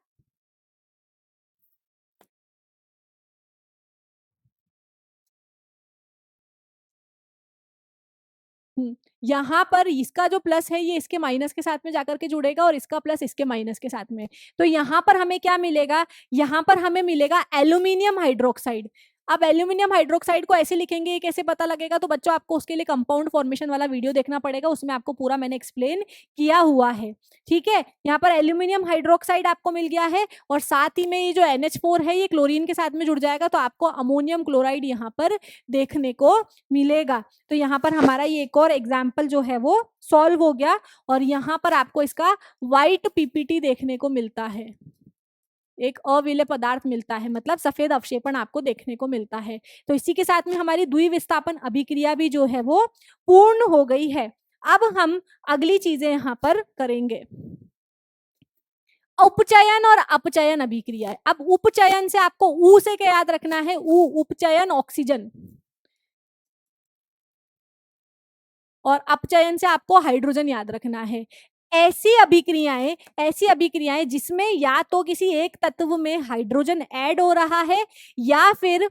यहाँ पर इसका जो प्लस है ये इसके माइनस के साथ में जाकर के जुड़ेगा और इसका प्लस इसके माइनस के साथ में। तो यहाँ पर हमें क्या मिलेगा, यहाँ पर हमें मिलेगा एल्यूमिनियम हाइड्रोक्साइड। अब एल्यूमिनियम हाइड्रोक्साइड को ऐसे लिखेंगे, ये कैसे पता लगेगा, तो बच्चों आपको उसके लिए कंपाउंड फॉर्मेशन वाला वीडियो देखना पड़ेगा, उसमें आपको पूरा मैंने एक्सप्लेन किया हुआ है। ठीक है, यहाँ पर एल्यूमिनियम हाइड्रोक्साइड आपको मिल गया है और साथ ही में ये जो NH4 है ये क्लोरीन के साथ में जुड़ जाएगा, तो आपको अमोनियम क्लोराइड यहाँ पर देखने को मिलेगा। तो यहाँ पर हमारा ये एक और एग्जाम्पल जो है वो सॉल्व हो गया और यहाँ पर आपको इसका व्हाइट पीपीटी देखने को मिलता है, एक अविलेय पदार्थ मिलता है, मतलब सफेद अवक्षेपण आपको देखने को मिलता है। तो इसी के साथ में हमारी द्विविस्थापन अभिक्रिया भी जो है वो पूर्ण हो गई है। अब हम अगली चीजें यहाँ पर करेंगे, उपचयन और अपचयन अभिक्रिया है। अब उपचयन से आपको ऊ से क्या याद रखना है, ऊ उपचयन ऑक्सीजन, और अपचयन से आपको हाइड्रोजन याद रखना है। ऐसी अभिक्रियाएं जिसमें या तो किसी एक तत्व में हाइड्रोजन ऐड हो रहा है या फिर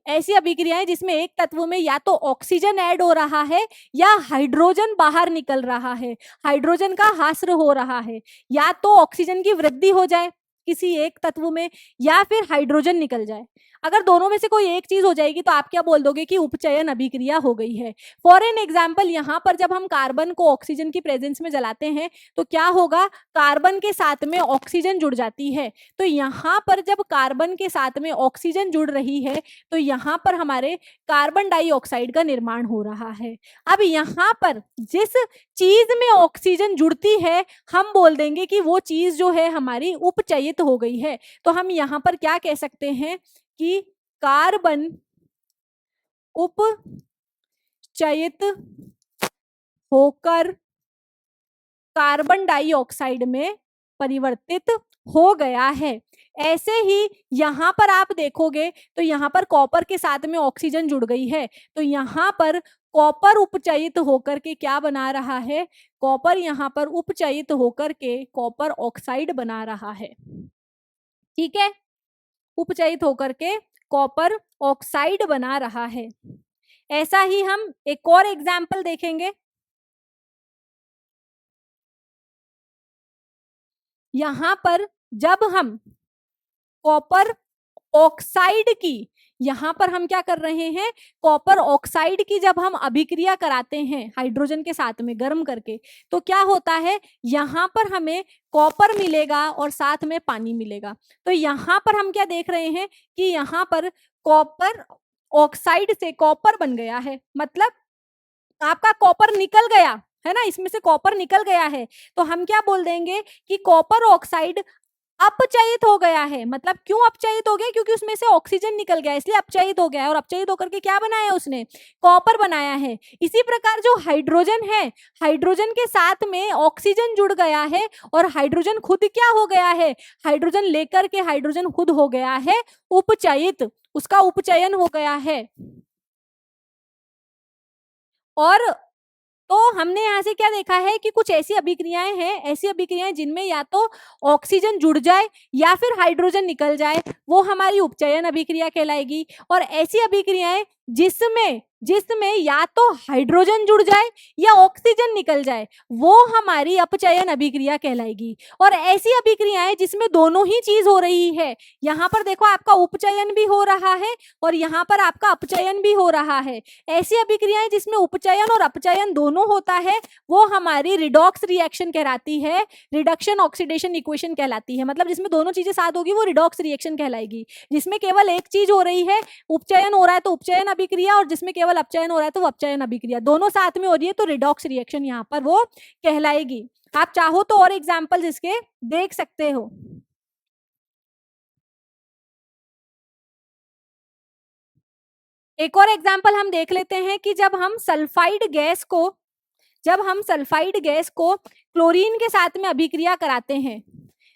ऐसी अभिक्रियाएं जिसमें एक तत्व में या तो ऑक्सीजन ऐड हो रहा है या हाइड्रोजन बाहर निकल रहा है, हाइड्रोजन का ह्रास हो रहा है, या तो ऑक्सीजन की वृद्धि हो जाए किसी एक तत्व में या फिर हाइड्रोजन निकल जाए। अगर दोनों में से कोई एक चीज हो जाएगी तो आप क्या बोल दोगे कि उपचयन अभिक्रिया हो गई है। फॉर एन एग्जाम्पल, यहाँ पर जब हम कार्बन को ऑक्सीजन की प्रेजेंस में जलाते हैं तो क्या होगा, कार्बन के साथ में ऑक्सीजन जुड़ जाती है। तो यहाँ पर जब कार्बन के साथ में ऑक्सीजन जुड़ रही है तो यहाँ पर हमारे कार्बन डाइऑक्साइड का निर्माण हो रहा है। अब यहाँ पर जिस चीज में ऑक्सीजन जुड़ती है हम बोल देंगे कि वो चीज जो है हमारी उपचयित हो गई है। तो हम यहाँ पर क्या कह सकते हैं कि कार्बन उपचयित होकर कार्बन डाइऑक्साइड में परिवर्तित हो गया है। ऐसे ही यहाँ पर आप देखोगे तो यहाँ पर कॉपर के साथ में ऑक्सीजन जुड़ गई है, तो यहाँ पर कॉपर उपचयित होकर के क्या बना रहा है, कॉपर यहाँ पर उपचयित होकर के कॉपर ऑक्साइड बना रहा है। ठीक है, उपचयित होकर के कॉपर ऑक्साइड बना रहा है। ऐसा ही हम एक और एग्जाम्पल देखेंगे, यहां पर जब हम कॉपर ऑक्साइड की, यहां पर हम क्या कर रहे हैं, कॉपर ऑक्साइड की जब हम अभिक्रिया कराते हैं हाइड्रोजन के साथ में गर्म करके, तो क्या होता है, यहां पर हमें कॉपर मिलेगा और साथ में पानी मिलेगा। तो यहां पर हम क्या देख रहे हैं कि यहां पर कॉपर ऑक्साइड से कॉपर बन गया है, मतलब आपका कॉपर निकल गया है ना, इसमें से कॉपर निकल गया है। तो हम क्या बोल देंगे कि कॉपर ऑक्साइड अपचयित हो गया है। मतलब क्यों अपचयित हो गया, क्योंकि उसमें से ऑक्सीजन निकल गया इसलिए अपचयित हो गया है, और अपचयित होकर के क्या बनाया उसने, कॉपर बनाया है। इसी प्रकार जो हाइड्रोजन है, हाइड्रोजन के साथ में ऑक्सीजन जुड़ गया है और हाइड्रोजन खुद क्या हो गया है, हाइड्रोजन लेकर के हाइड्रोजन खुद हो गया है उपचयित, उसका उपचयन हो गया है। और तो हमने यहाँ से क्या देखा है कि कुछ ऐसी अभिक्रियाएं हैं, ऐसी अभिक्रियाएं जिनमें या तो ऑक्सीजन जुड़ जाए या फिर हाइड्रोजन निकल जाए, वो हमारी उपचयन अभिक्रिया कहलाएगी। और ऐसी अभिक्रियाएं जिसमें या तो हाइड्रोजन जुड़ जाए या ऑक्सीजन निकल जाए, वो हमारी अपचयन अभिक्रिया कहलाएगी। और ऐसी अभिक्रियाएं जिसमें दोनों ही चीज हो रही है, यहाँ पर देखो आपका उपचयन भी हो रहा है और यहाँ पर आपका अपचयन भी हो रहा है। ऐसी अभिक्रियाएं जिसमें उपचयन और अपचयन दोनों होता है, वो हमारी रिडॉक्स रिएक्शन कहलाती है, रिडक्शन ऑक्सीडेशन इक्वेशन कहलाती है। मतलब जिसमें दोनों चीजें साथ होगी वो रिडॉक्स रिएक्शन कहलाएगी। जिसमें केवल एक चीज हो रही है, उपचयन हो रहा है तो उपचयन अभिक्रिया, और जिसमें केवल अपचयन हो रहा है तो वो अपचयन अभिक्रिया, दोनों साथ में हो रही है तो रिडॉक्स रिएक्शन यहाँ पर वो कहलाएगी। आप चाहो तो और एग्जाम्पल इसके देख सकते हो। एक और एग्जाम्पल हम देख लेते हैं कि जब हम सल्फाइड गैस को क्लोरीन के साथ में अभिक्रिया कराते हैं,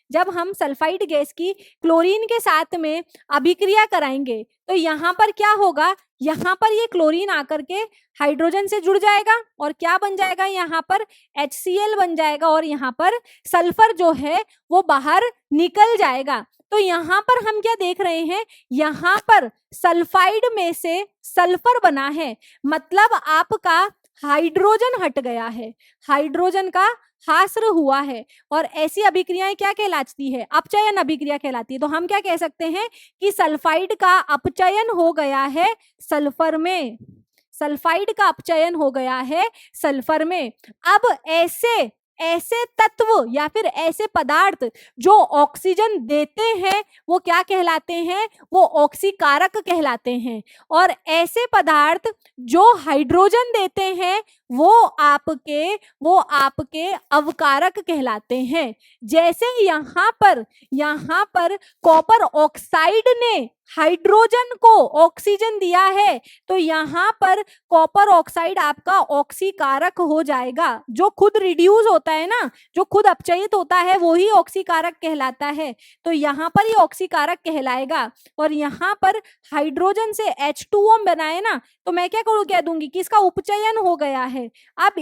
जब हम सल्फाइड गैस की क्लोरीन के साथ में अभिक्रिया कराएंगे तो यहाँ पर क्या होगा, यहाँ पर ये क्लोरीन आकर के हाइड्रोजन से जुड़ जाएगा और क्या बन जाएगा, यहाँ पर HCl बन जाएगा और यहाँ पर सल्फर जो है वो बाहर निकल जाएगा। तो यहाँ पर हम क्या देख रहे हैं, यहाँ पर सल्फाइड में से सल्फर बना है, मतलब आपका हाइड्रोजन हट गया है, हाइड्रोजन का हास्र हुआ है। और ऐसी अभिक्रियाएं क्या कहलाती है, अपचयन अभिक्रिया कहलाती है। तो हम क्या कह सकते हैं कि सल्फाइड का अपचयन हो गया है सल्फर में, सल्फाइड का अपचयन हो गया है सल्फर में। अब ऐसे ऐसे तत्व या फिर ऐसे पदार्थ जो ऑक्सीजन देते हैं वो क्या कहलाते हैं, वो ऑक्सीकारक कहलाते हैं। और ऐसे पदार्थ जो हाइड्रोजन देते हैं वो आपके अवकारक कहलाते हैं। जैसे यहाँ पर कॉपर ऑक्साइड ने हाइड्रोजन को ऑक्सीजन दिया है तो यहाँ पर कॉपर ऑक्साइड आपका ऑक्सीकारक हो जाएगा। जो खुद रिड्यूस होता है ना, जो खुद अपचयित होता है वो ही ऑक्सीकारक कहलाता है। तो यहाँ पर ये ऑक्सीकारक कहलाएगा। और यहाँ पर हाइड्रोजन से H2O बनाए ना, तो मैं क्या करूँ, कह दूंगी कि इसका उपचयन हो गया है। अब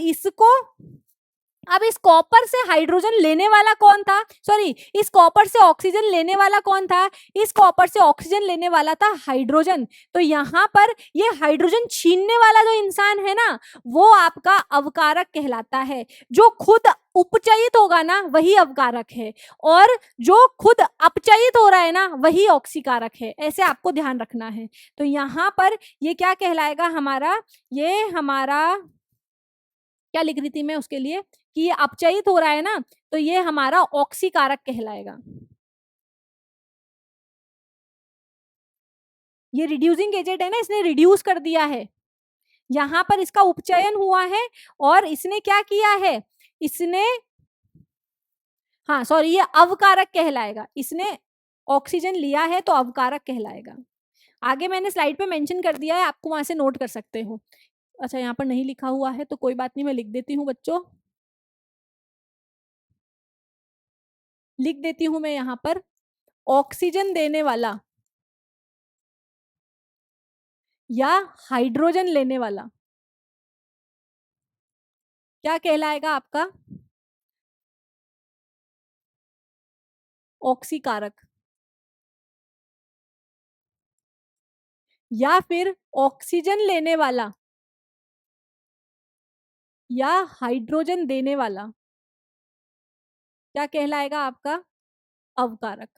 इस कॉपर से हाइड्रोजन लेने वाला कौन था, सॉरी, इस कॉपर से ऑक्सीजन लेने वाला कौन था, इस कॉपर से ऑक्सीजन लेने वाला था हाइड्रोजन। तो यहाँ पर ये हाइड्रोजन छीनने वाला जो इंसान है ना वो आपका अवकारक कहलाता है। जो खुद उपचयित होगा ना वही अवकारक है और जो खुद अपचयित हो रहा है ना वही ऑक्सीकारक है। ऐसे आपको ध्यान रखना है। तो यहाँ पर ये क्या कहलाएगा हमारा, ये हमारा क्या लिख रही थी मैं उसके लिए कि ये अपचयित हो रहा है ना, तो ये हमारा ऑक्सीकारक कहलाएगा। ये रिड्यूसिंग एजेंट है ना, इसने रिड्यूस कर दिया है, यहाँ पर इसका उपचयन हुआ है और इसने क्या किया है, इसने, हाँ सॉरी, ये अवकारक कहलाएगा। इसने ऑक्सीजन लिया है तो अवकारक कहलाएगा। आगे मैंने स्लाइड पे मेंशन कर दिया है, आपको वहां से नोट कर सकते हो। अच्छा यहाँ पर नहीं लिखा हुआ है तो कोई बात नहीं, मैं लिख देती हूँ बच्चों, लिख देती हूं मैं यहाँ पर, ऑक्सीजन देने वाला या हाइड्रोजन लेने वाला क्या कहलाएगा आपका, ऑक्सीकारक। या फिर ऑक्सीजन लेने वाला या हाइड्रोजन देने वाला क्या कहलाएगा आपका, अवकारक।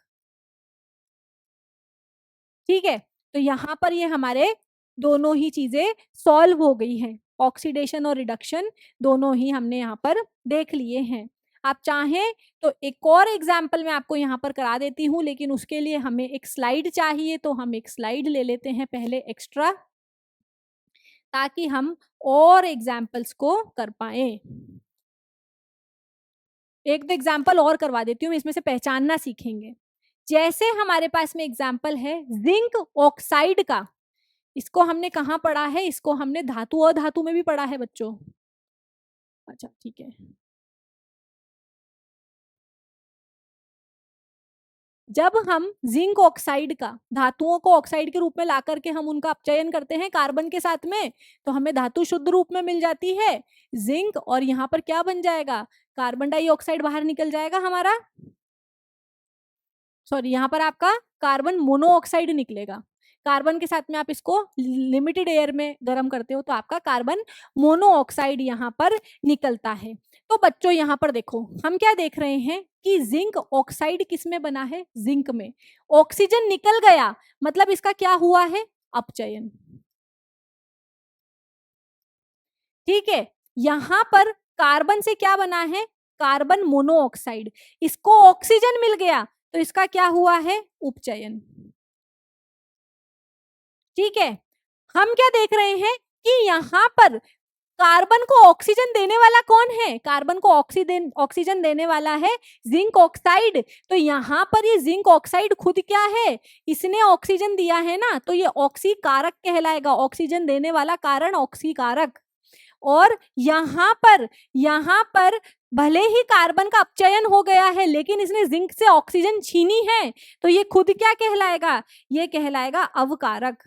ठीक है, तो यहाँ पर ये हमारे दोनों ही चीजें सॉल्व हो गई हैं, ऑक्सीडेशन और रिडक्शन दोनों ही हमने यहाँ पर देख लिए हैं। आप चाहें तो एक और एग्जाम्पल मैं आपको यहाँ पर करा देती हूँ, लेकिन उसके लिए हमें एक स्लाइड चाहिए, तो हम एक स्लाइड ले लेते हैं पहले एक्स्ट्रा, ताकि हम और एग्जाम्पल्स को कर पाए। एक दो एग्जाम्पल और करवा देती हूँ, इसमें से पहचानना सीखेंगे। जैसे हमारे पास में एग्जाम्पल है जिंक ऑक्साइड का, इसको हमने कहाँ पढ़ा है, इसको हमने धातु और धातु में भी पढ़ा है बच्चों। अच्छा ठीक है, जब हम जिंक ऑक्साइड का, धातुओं को ऑक्साइड के रूप में ला करके हम उनका अपचयन करते हैं कार्बन के साथ में, तो हमें धातु शुद्ध रूप में मिल जाती है जिंक, और यहाँ पर क्या बन जाएगा, कार्बन डाइऑक्साइड बाहर निकल जाएगा हमारा, सॉरी यहाँ पर आपका कार्बन मोनोऑक्साइड निकलेगा। कार्बन के साथ में आप इसको लिमिटेड एयर में गर्म करते हो तो आपका कार्बन मोनोऑक्साइड यहाँ पर निकलता है। तो बच्चों यहाँ पर देखो, हम क्या देख रहे हैं कि जिंक ऑक्साइड किस में बना है, जिंक में। ऑक्सीजन निकल गया, मतलब इसका क्या हुआ है, अपचयन। ठीक है, यहाँ पर कार्बन से क्या बना है, कार्बन मोनोऑक्साइड, इसको ऑक्सीजन मिल गया तो इसका क्या हुआ है, उपचयन। ठीक है, हम क्या देख रहे हैं कि यहाँ पर कार्बन को ऑक्सीजन देने वाला कौन है, कार्बन को ऑक्सीजन देने वाला है जिंक ऑक्साइड। तो यहाँ पर ये जिंक ऑक्साइड खुद क्या है, इसने ऑक्सीजन दिया है ना, तो ये ऑक्सीकारक कहलाएगा, ऑक्सीजन देने वाला कारण ऑक्सीकारक। और यहाँ पर भले ही कार्बन का अपचयन हो गया है, लेकिन इसने जिंक से ऑक्सीजन छीनी है, तो ये खुद क्या कहलाएगा? ये कहलाएगा अवकारक।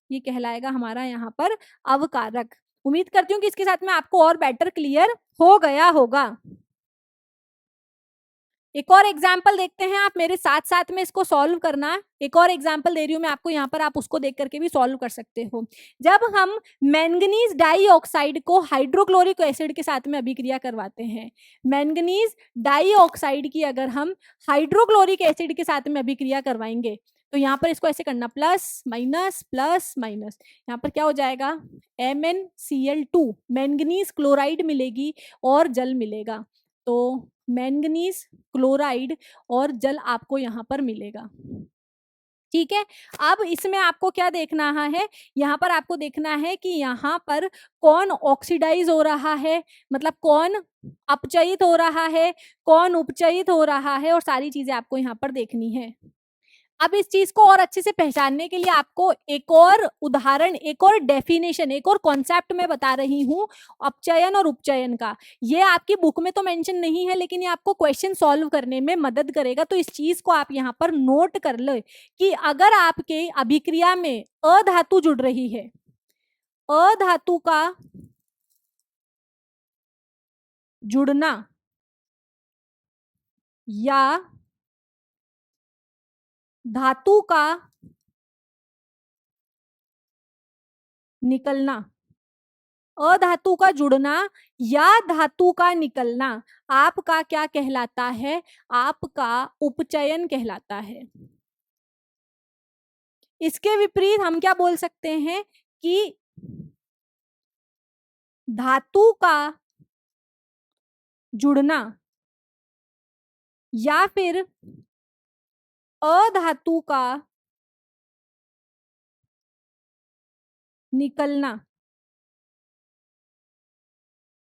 ये कहलाएगा हमारा यहाँ पर अवकारक। उम्मीद करती हूँ कि इसके साथ में आपको और बेटर क्लियर हो गया होगा। एक और एग्जाम्पल देखते हैं, आप मेरे साथ साथ में इसको सॉल्व करना। एक और एग्जाम्पल दे रही हूं मैं आपको यहाँ पर, आप उसको देख करके भी सॉल्व कर सकते हो। जब हम मैंगनीज डाइऑक्साइड को हाइड्रोक्लोरिक एसिड के साथ में अभिक्रिया करवाते हैं, मैंगनीज डाइऑक्साइड की अगर हम हाइड्रोक्लोरिक एसिड के साथ में अभिक्रिया करवाएंगे, तो यहाँ पर इसको ऐसे करना, प्लस माइनस, यहाँ पर क्या हो जाएगा? MnCl2, मैंगनीज क्लोराइड मिलेगी और जल मिलेगा। तो मैंगनीज क्लोराइड और जल आपको यहाँ पर मिलेगा। ठीक है, अब इसमें आपको क्या देखना है? यहाँ पर आपको देखना है कि यहाँ पर कौन ऑक्सीडाइज हो रहा है, मतलब कौन अपचयित हो रहा है, कौन उपचयित हो रहा है, और सारी चीजें आपको यहाँ पर देखनी है। अब इस चीज को और अच्छे से पहचानने के लिए आपको एक और उदाहरण, एक और डेफिनेशन, एक और कॉन्सेप्ट मैं बता रही हूं अपचयन और उपचयन का। ये आपकी बुक में तो मेंशन नहीं है, लेकिन ये आपको क्वेश्चन सॉल्व करने में मदद करेगा। तो इस चीज को आप यहाँ पर नोट कर लो कि अगर आपके अभिक्रिया में अधातु जुड़ रही है, अधातु का जुड़ना या धातु का निकलना, अधातु का जुड़ना या धातु का निकलना आपका क्या कहलाता है? आपका उपचयन कहलाता है। इसके विपरीत हम क्या बोल सकते हैं कि धातु का जुड़ना या फिर अधातु का निकलना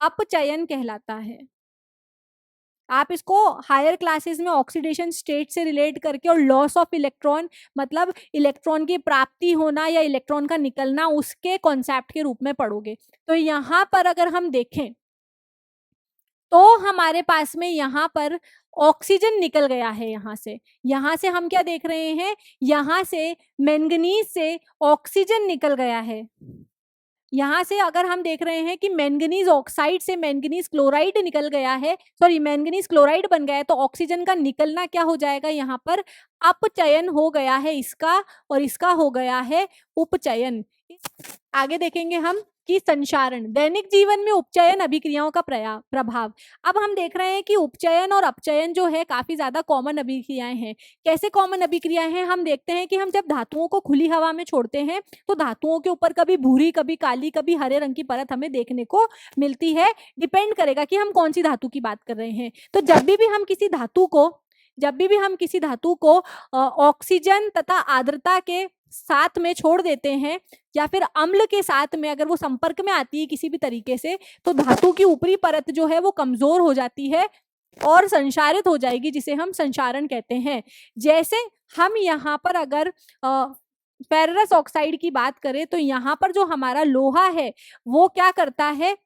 अपचयन कहलाता है। आप इसको हायर क्लासेस में ऑक्सीडेशन स्टेट से रिलेट करके और लॉस ऑफ इलेक्ट्रॉन, मतलब इलेक्ट्रॉन की प्राप्ति होना या इलेक्ट्रॉन का निकलना, उसके कॉन्सेप्ट के रूप में पढ़ोगे। तो यहाँ पर अगर हम देखें तो हमारे पास में यहाँ पर ऑक्सीजन निकल गया है। यहाँ से हम क्या देख रहे हैं? यहाँ से मैंगनीज से ऑक्सीजन निकल गया है। यहाँ से अगर हम देख रहे हैं कि मैंगनीज ऑक्साइड से मैंगनीज क्लोराइड निकल गया है, सॉरी मैंगनीज क्लोराइड बन गया है, तो ऑक्सीजन का निकलना क्या हो जाएगा? यहाँ पर अपचयन हो गया है इसका, और इसका हो गया है उपचयन। आगे देखेंगे हम कि संचारण, दैनिक जीवन में उपचयन अभिक्रियाओं का प्रभाव। अब हम देख रहे हैं कि उपचयन और अपचयन जो है काफी ज्यादा कॉमन अभिक्रियाएं हैं। कैसे कॉमन अभिक्रियाएं हैं? हम देखते हैं कि हम जब धातुओं को खुली हवा में छोड़ते हैं तो धातुओं के ऊपर कभी भूरी, कभी काली, कभी हरे रंग की परत हमें देखने को मिलती है। डिपेंड करेगा कि हम कौन सी धातु की बात कर रहे हैं। तो जब भी हम किसी धातु को ऑक्सीजन तथा आर्द्रता के साथ में छोड़ देते हैं, या फिर अम्ल के साथ में अगर वो संपर्क में आती है किसी भी तरीके से, तो धातु की ऊपरी परत जो है वो कमजोर हो जाती है और संचारित हो जाएगी, जिसे हम संचारण कहते हैं। जैसे हम यहाँ पर अगर फेरस ऑक्साइड की बात करें, तो यहाँ पर जो हमारा लोहा है वो क्या करता है?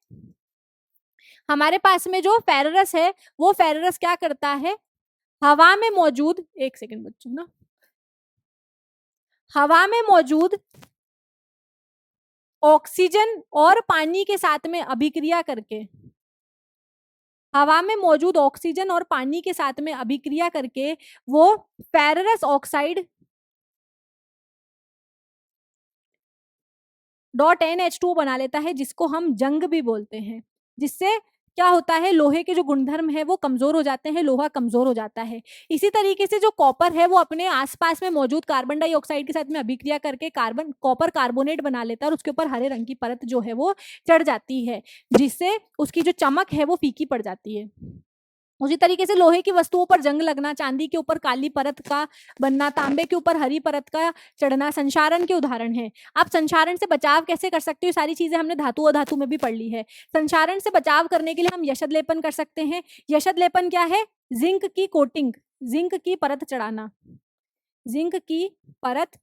हमारे पास में जो फेरस है, वो फेरस क्या करता है? हवा में मौजूद, एक सेकेंड बच्चों ना, हवा में मौजूद ऑक्सीजन और पानी के साथ में अभिक्रिया करके, हवा में मौजूद ऑक्सीजन और पानी के साथ में अभिक्रिया करके वो फेरस ऑक्साइड .NH2 बना लेता है, जिसको हम जंग भी बोलते हैं। जिससे क्या होता है? लोहे के जो गुणधर्म है वो कमजोर हो जाते हैं, लोहा कमजोर हो जाता है। इसी तरीके से जो कॉपर है वो अपने आसपास में मौजूद कार्बन डाइऑक्साइड के साथ में अभिक्रिया करके कॉपर कार्बोनेट बना लेता है, और उसके ऊपर हरे रंग की परत जो है वो चढ़ जाती है, जिससे उसकी जो चमक है वो फीकी पड़ जाती है। उसी तरीके से लोहे की वस्तुओं पर जंग लगना, चांदी के ऊपर काली परत का बनना, तांबे के ऊपर हरी परत का चढ़ना संचारण के उदाहरण है। आप संचारण से बचाव कैसे कर सकते हो? सारी चीजें हमने धातु अधातु में भी पढ़ ली है। संचारण से बचाव करने के लिए हम यशद लेपन कर सकते हैं। यशद लेपन क्या है? जिंक की कोटिंग, जिंक की परत चढ़ाना, जिंक की परत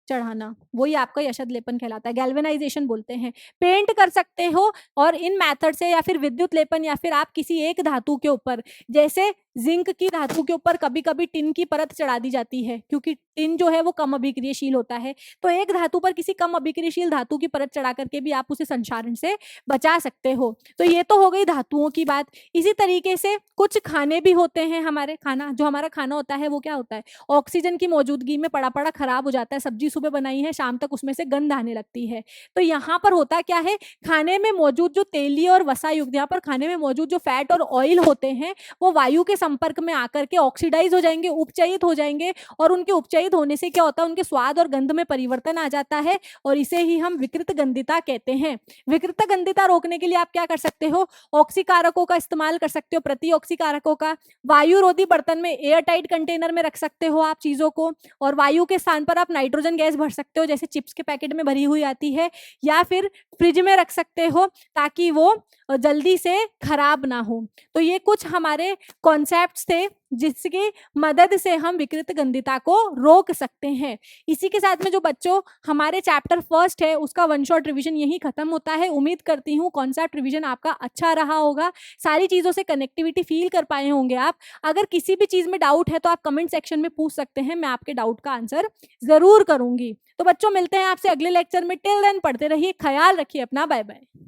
चढ़ाना, वही आपका यशद लेपन कहलाता है, गैल्वेनाइजेशन बोलते हैं। पेंट कर सकते हो और इन मेथड से, या फिर विद्युत लेपन, या फिर आप किसी एक धातु के ऊपर, जैसे जिंक की धातु के ऊपर कभी कभी टिन की परत चढ़ा दी जाती है, क्योंकि टिन जो है वो कम अभिक्रियशील होता है, तो एक धातु पर किसी कम अभिक्रियशील धातु की परत चढ़ा करके भी आप उसे संक्षारण से बचा सकते हो। तो ये तो हो गई धातुओं की बात। इसी तरीके से कुछ खाने भी होते हैं हमारे, खाना जो हमारा खाना होता है वो क्या होता है, ऑक्सीजन की मौजूदगी में पड़ा पड़ा खराब हो जाता है। सब्जी सुबह बनाई है, शाम तक उसमें से गंध आने लगती है। तो यहाँ पर होता क्या है, खाने में मौजूद जो तेलीय और वसा युक्त, यहाँ पर खाने में मौजूद जो फैट और ऑयल होते हैं वो वायु के संपर्क में आकर के ऑक्सीडाइज हो जाएंगे, उपचयित हो जाएंगे, और उनके उपचयित होने से क्या होता है, उनके स्वाद और गंध में परिवर्तन आ जाता है, और इसे ही हम विकृत गंधिता कहते हैं। विकृत गंधिता रोकने के लिए आप क्या कर सकते हो, ऑक्सीकारकों का इस्तेमाल कर सकते हो, प्रति ऑक्सीकारकों का। वायुरोधी बर्तन में, एयर टाइट कंटेनर में रख सकते हो आप चीजों को, और वायु के स्थान पर आप नाइट्रोजन गैस भर सकते हो, जैसे चिप्स के पैकेट में भरी हुई आती है, या फिर फ्रिज में रख सकते हो ताकि वो जल्दी से खराब ना हो। तो ये कुछ हमारे कॉन्सेप्ट्स थे जिसकी मदद से हम विकृत गंधिता को रोक सकते हैं। इसी के साथ में जो बच्चों हमारे चैप्टर फर्स्ट है उसका वन शॉट रिवीजन यही खत्म होता है। उम्मीद करती हूँ कॉन्सेप्ट रिवीजन आपका अच्छा रहा होगा, सारी चीजों से कनेक्टिविटी फील कर पाए होंगे आप। अगर किसी भी चीज में डाउट है तो आप कमेंट सेक्शन में पूछ सकते हैं, मैं आपके डाउट का आंसर जरूर करूंगी। तो बच्चों मिलते हैं आपसे अगले लेक्चर में। टिल देन पढ़ते रहिए, ख्याल रखिए अपना, बाय बाय।